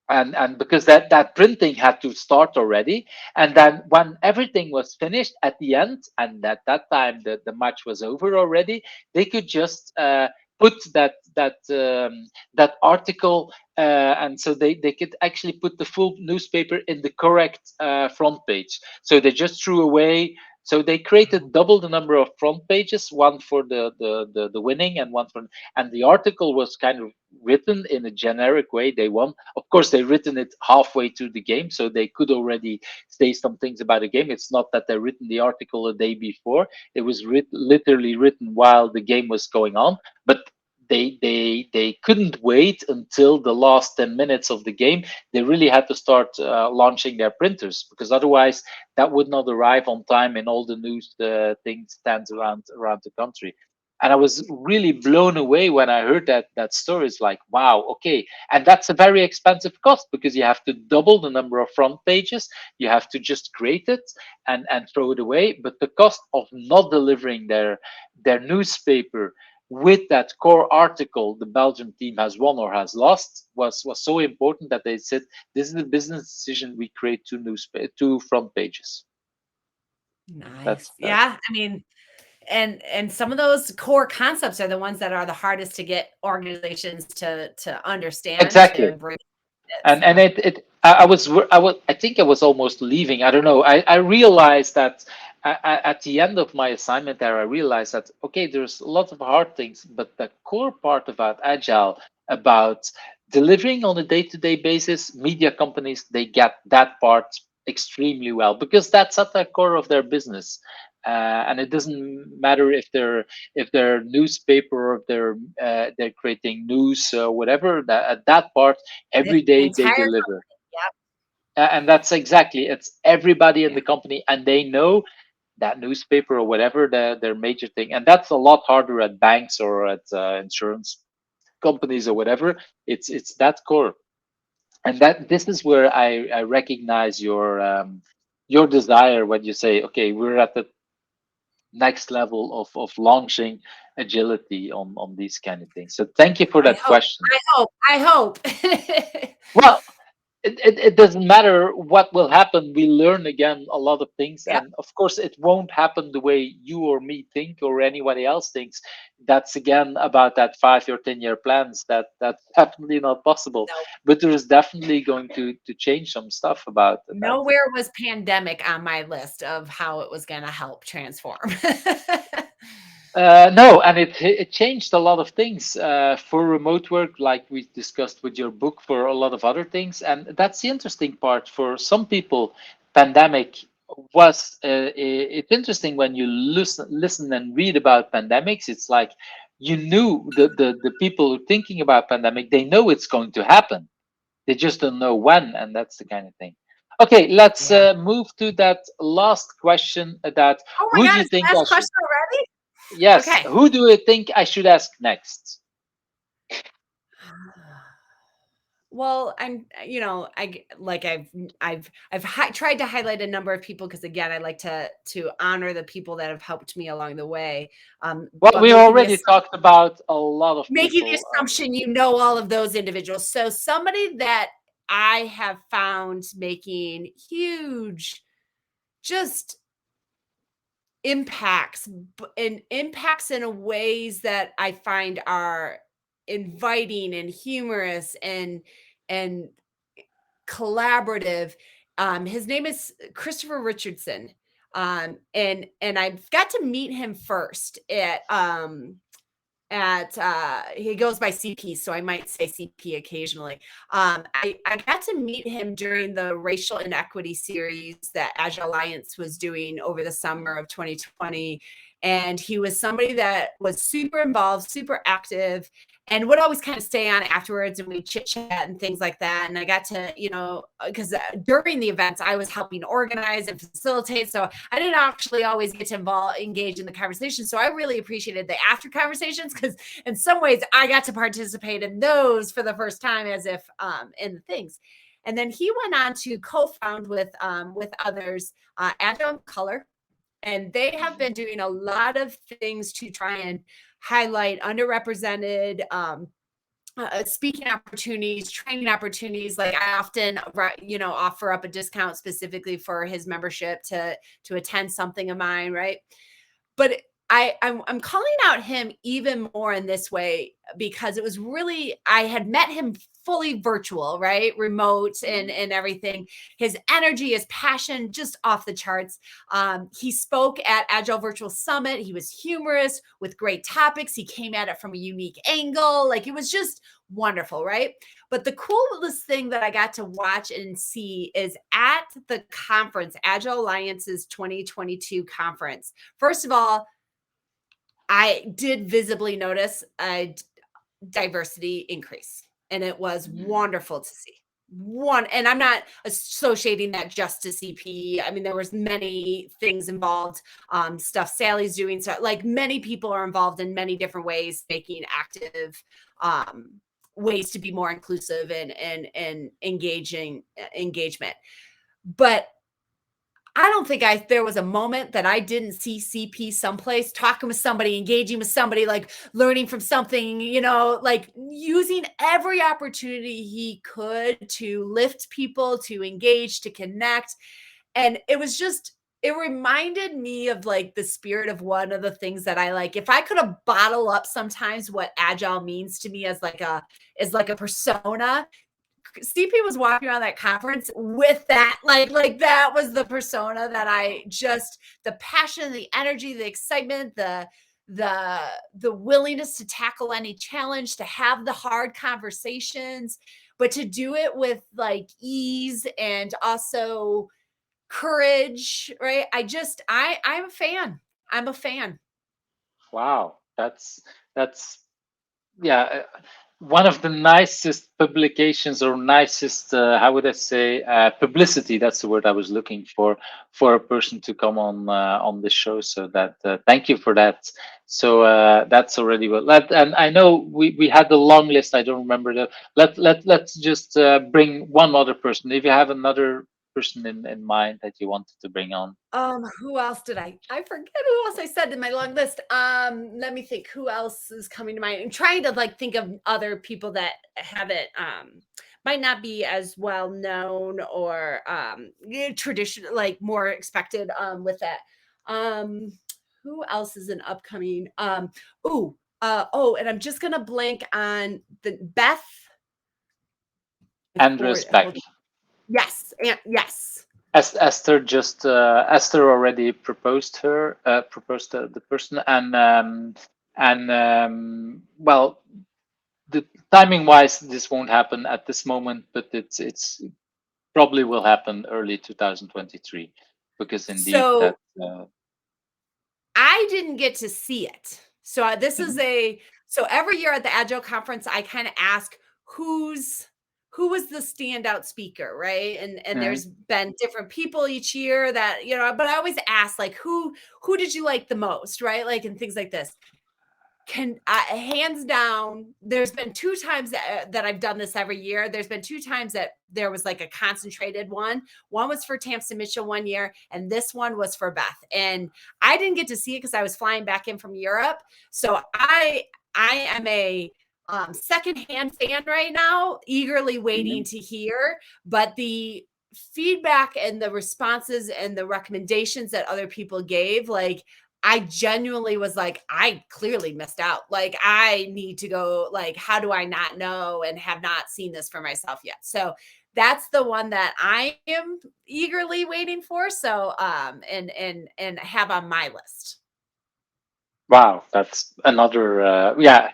and because that printing had to start already, and then when everything was finished at the end, and at that time the match was over already, they could just put that article, and so they could actually put the full newspaper in the correct front page. So they just threw away, so they created double the number of front pages, one for the winning and one for, and the article was kind of written in a generic way. They won. Of course, they written it halfway through the game, so they could already say some things about the game. It's not that they written the article a day before. It was literally written while the game was going on. But they couldn't wait until the last 10 minutes of the game. They really had to start launching their printers, because otherwise that would not arrive on time in all the news things stands around the country. And I was really blown away when I heard that story. It's like, wow, okay. And that's a very expensive cost, because you have to double the number of front pages. You have to just create it and throw it away. But the cost of not delivering their newspaper with that core article, the Belgian team has won or has lost, was so important that they said, this is a business decision. We create two front pages. Nice. That's Yeah. I mean, and some of those core concepts are the ones that are the hardest to get organizations to understand, to exactly. embrace it. And So I think I was almost leaving. I don't know. I realized that at the end of my assignment there, I realized that okay, there's lots of hard things, but the core part about agile, about delivering on a day-to-day basis, media companies, they get that part extremely well, because that's at the core of their business. And it doesn't matter if they're newspaper or if they're creating news or whatever. That at that part, the every day they entire deliver. yep. And that's exactly, it's everybody in Yeah. the company, and they know that newspaper or whatever their major thing. And that's a lot harder at banks or at insurance companies or whatever. It's that core. And that this is where I recognize your desire when you say, okay, we're at the next level of launching agility on these kind of things. So thank you for I that hope. question. I hope. Well, it doesn't matter what will happen. We learn again a lot of things. Yep. And of course, it won't happen the way you or me think or anybody else thinks. That's again about that 5 or 10 year plans. That's definitely not possible. No, But there is definitely going to change some stuff about that. nowhere was pandemic on my list of how it was going to help transform. No, and it changed a lot of things for remote work, like we discussed with your book, for a lot of other things. And that's the interesting part. For some people, pandemic was it's interesting when you listen and read about pandemics. It's like you knew the people thinking about pandemic, they know it's going to happen, they just don't know when, and that's the kind of thing. Okay, let's Yeah. move to that last question. That Oh my who do God, you it's the think I last should? question already? Yes, Okay. who do you think I should ask next? Well, I've tried to highlight a number of people because again, I like to honor the people that have helped me along the way. Well, But we already talked about a lot of making the people. assumption you know all of those individuals. So somebody that I have found making huge, just impacts and impacts in ways that I find are inviting and humorous and collaborative. His name is Christopher Richardson. And I've got to meet him first at he goes by CP, so I might say CP occasionally. I got to meet him during the racial inequity series that Agile Alliance was doing over the summer of 2020. And he was somebody that was super involved, super active, and would always kind of stay on afterwards and we chit chat and things like that. And I got to, because during the events, I was helping organize and facilitate. So I didn't actually always get to engage in the conversation. So I really appreciated the after conversations because in some ways I got to participate in those for the first time as if in the things. And then he went on to co-found with others Agile Color. And they have been doing a lot of things to try and highlight underrepresented speaking opportunities, training opportunities. Like I often, offer up a discount specifically for his membership to attend something of mine, right? But I'm calling out him even more in this way because it was really, I had met him fully virtual, right? Remote and everything. His energy, his passion, just off the charts. He spoke at Agile Virtual Summit. He was humorous with great topics. He came at it from a unique angle. Like it was just wonderful, right? But the coolest thing that I got to watch and see is at the conference, Agile Alliance's 2022 conference. First of all, I did visibly notice a diversity increase, and it was wonderful to see. And I'm not associating that just to CP. I mean, there was many things involved, stuff Sally's doing. So like many people are involved in many different ways, making active ways to be more inclusive and engagement. But I don't think there was a moment that I didn't see CP someplace talking with somebody, engaging with somebody, like learning from something, like using every opportunity he could to lift people, to engage, to connect. And it reminded me of like the spirit of one of the things that I like. If I could have bottled up sometimes what agile means to me as like a persona, CP was walking around that conference with that, like that was the persona that the passion, the energy, the excitement, the willingness to tackle any challenge, to have the hard conversations, but to do it with like ease and also courage, right? I'm a fan. I'm a fan. Wow, that's yeah, one of the nicest publications or nicest, how would I say, publicity. That's the word I was looking for a person to come on the show. So that thank you for that. So that's already well. And I know we had the long list. I don't remember the. Let's just bring one other person. If you have another person in mind that you wanted to bring on. Who else did I forget who else I said in my long list. Let me think who else is coming to mind. I'm trying to like think of other people that haven't might not be as well known or traditional, like more expected with that. Who else is an upcoming and I'm just gonna blank on the Beth Andres Beck. Yes, and yes. Esther just Esther already proposed the person, and well, the timing wise this won't happen at this moment, but it's probably will happen early 2023 because indeed So that. I didn't get to see it. So this is Mhm. so every year at the Agile conference, I kind of ask who was the standout speaker, right? And Mhm. there's been different people each year that, but I always ask like who did you like the most, right? Like and things like this. Hands down, there's been two times that I've done this every year. There's been two times that there was like a concentrated one. One was for Tamsin Mitchell one year, and this one was for Beth. And I didn't get to see it because I was flying back in from Europe. So I am a secondhand fan right now, eagerly waiting Mhm. to hear. But the feedback and the responses and the recommendations that other people gave, like I genuinely was like, I clearly missed out. Like, I need to go, like, how do I not know and have not seen this for myself yet? So that's the one that I am eagerly waiting for. So and have on my list. Wow, that's another. Yeah,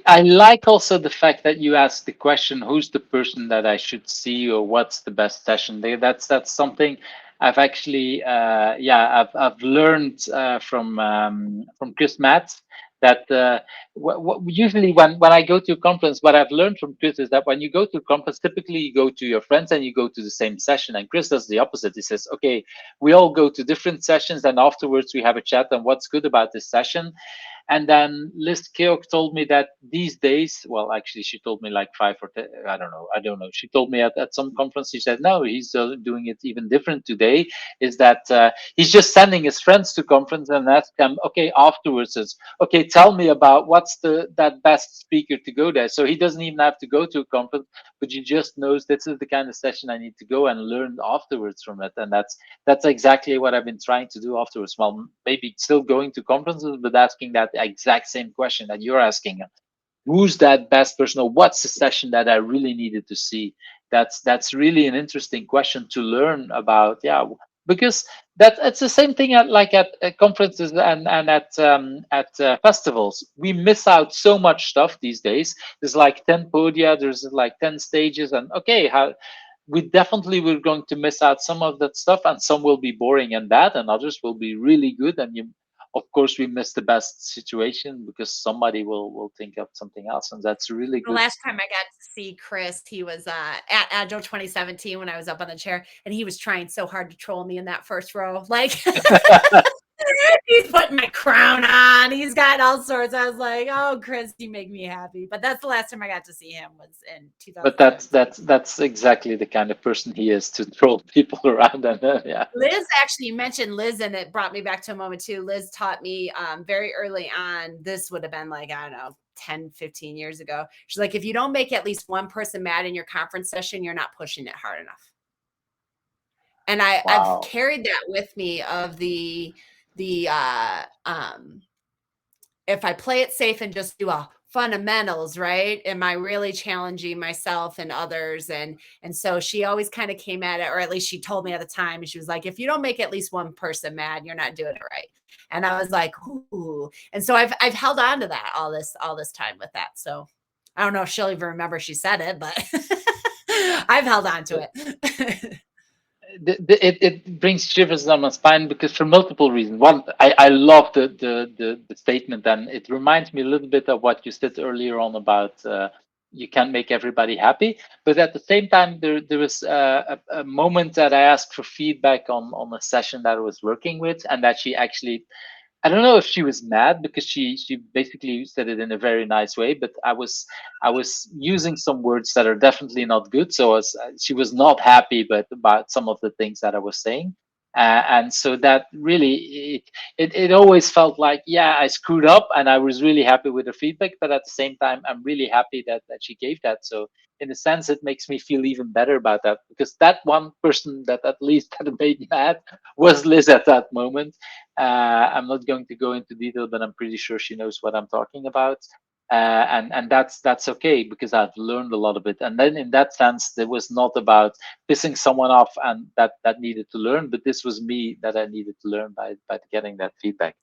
I like also the fact that you asked the question, who's the person that I should see or what's the best session? That's something I've actually, yeah, I've learned from Chris Matz that usually when I go to a conference, what I've learned from Chris is that when you go to a conference, typically you go to your friends and you go to the same session. And Chris does the opposite. He says, okay, we all go to different sessions and afterwards we have a chat on what's good about this session. And then Liz Keogh told me that these days, well, actually, she told me like 5 or 10, I don't know. She told me at some conference, she said, no, he's doing it even different today, is that he's just sending his friends to conference and ask them, okay, afterwards, it's, okay, tell me about what's that best speaker to go there. So he doesn't even have to go to a conference, but he just knows this is the kind of session I need to go and learn afterwards from it. And that's exactly what I've been trying to do afterwards. Well, maybe still going to conferences, but asking that exact same question that you're asking. Who's that best person, or what's the session that I really needed to see? That's really an interesting question to learn about. Yeah, because that it's the same thing at conferences and at festivals. We miss out so much stuff these days. There's like 10 podia, there's like 10 stages, and okay, how we definitely we're going to miss out some of that stuff, and some will be boring and bad, and others will be really good. And you, of course, we miss the best situation because somebody will think of something else, and that's really The good. last time I got to see Chris, he was at Agile 2017 when I was up on the chair, and he was trying so hard to troll me in that first row. Like he's putting my crown on. He's got all sorts. I was like, "Oh, Chris, you make me happy." But that's the last time I got to see him was in But that's 2017. that's exactly the kind of person he is, to troll people around. And yeah. Liz actually mentioned Liz, and it brought me back to a moment too. Liz taught me very early on. This would have been like, I don't know, 10, 15 years ago. She's like, if you don't make at least one person mad in your conference session, you're not pushing it hard enough. And I've Wow. carried that with me of the if I play it safe and just do a fundamentals, right? Am I really challenging myself and others? And so she always kind of came at it, or at least she told me at the time, and she was like, if you don't make at least one person mad, you're not doing it right. And I was like, ooh. And so I've held on to that all this time with that. So I don't know if she'll even remember she said it, but I've held on to it. It brings shivers down my spine because for multiple reasons. One, I love the statement, and it reminds me a little bit of what you said earlier on about you can't make everybody happy. But at the same time, there was a moment that I asked for feedback on a session that I was working with, and that she actually, I don't know if she was mad because she basically said it in a very nice way, but I was using some words that are definitely not good. So she was not happy, but about some of the things that I was saying, and so that really it always felt like, yeah, I screwed up, and I was really happy with the feedback, but at the same time, I'm really happy that she gave that. So in a sense, it makes me feel even better about that, because that one person that at least that made me mad was Liz at that moment. I'm not going to go into detail, but I'm pretty sure she knows what I'm talking about. And that's okay, because I've learned a lot of it. And then in that sense, it was not about pissing someone off and that needed to learn, but this was me that I needed to learn by getting that feedback.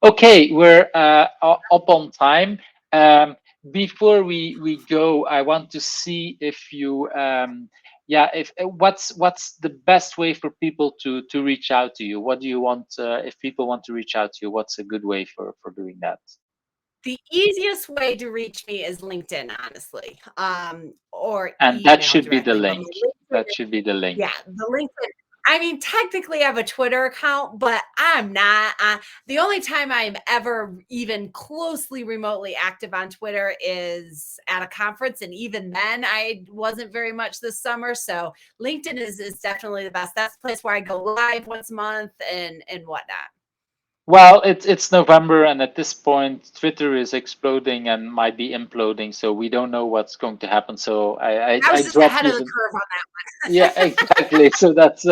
Okay, we're up on time. Before we go, I want to see if if what's the best way for people to reach out to you? What do you want if people want to reach out to you? What's a good way for doing that? The easiest way to reach me is LinkedIn, honestly, or And that email should be the directly. But my link. LinkedIn, That should be the link. yeah, the LinkedIn. I mean, technically, I have a Twitter account, but I'm not. The only time I'm ever even closely remotely active on Twitter is at a conference, and even then, I wasn't very much this summer. So LinkedIn is definitely the best. That's the place where I go live once a month and whatnot. Well, it's November, and at this point, Twitter is exploding and might be imploding. So we don't know what's going to happen. So I I was just dropped ahead of you the the curve on that one. yeah, exactly. So that's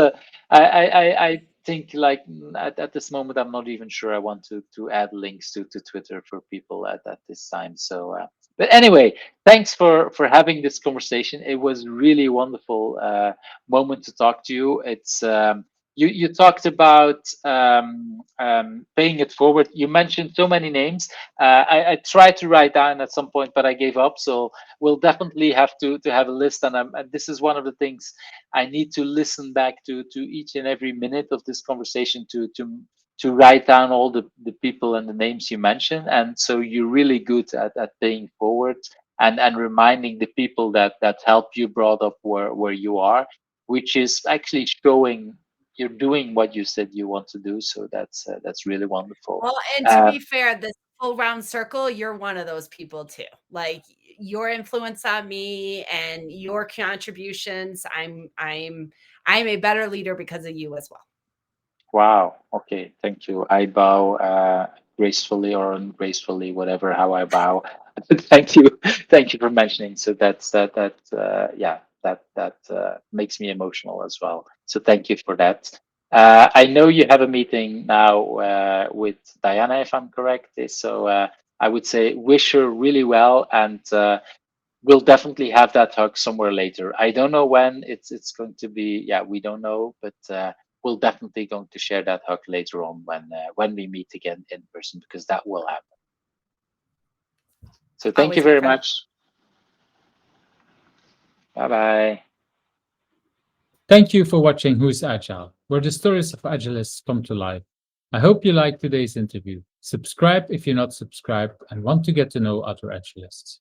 I think like at this moment I'm not even sure I want to add links to Twitter for people at this time. So but anyway, thanks for having this conversation. It was really wonderful moment to talk to you. It's you talked about paying it forward. You mentioned so many names. I tried to write down at some point, but I gave up. So we'll definitely have to have a list, and this is one of the things I need to listen back to each and every minute of this conversation to write down all the people and the names you mentioned. And so you're really good at paying forward and reminding the people that help you brought up where you are, which is actually showing you're doing what you said you want to do. So that's really wonderful. Well, and to be fair, this full round circle, you're one of those people too. Like your influence on me and your contributions, I'm a better leader because of you as well. Wow. Okay. Thank you. I bow gracefully or ungracefully, whatever how I bow. Thank you. Thank you for mentioning. So yeah, that makes me emotional as well. So thank you for that. I know you have a meeting now with Diana, if I'm correct. So I would say wish her really well, and we'll definitely have that hug somewhere later. I don't know when it's going to be. Yeah, we don't know, but we'll definitely going to share that hug later on when we meet again in person, because that will happen. So thank you Always, my very friend. much. Bye bye. Thank you for watching Who's Agile, where the stories of agilists come to life. I hope you liked today's interview. Subscribe if you're not subscribed and want to get to know other agilists.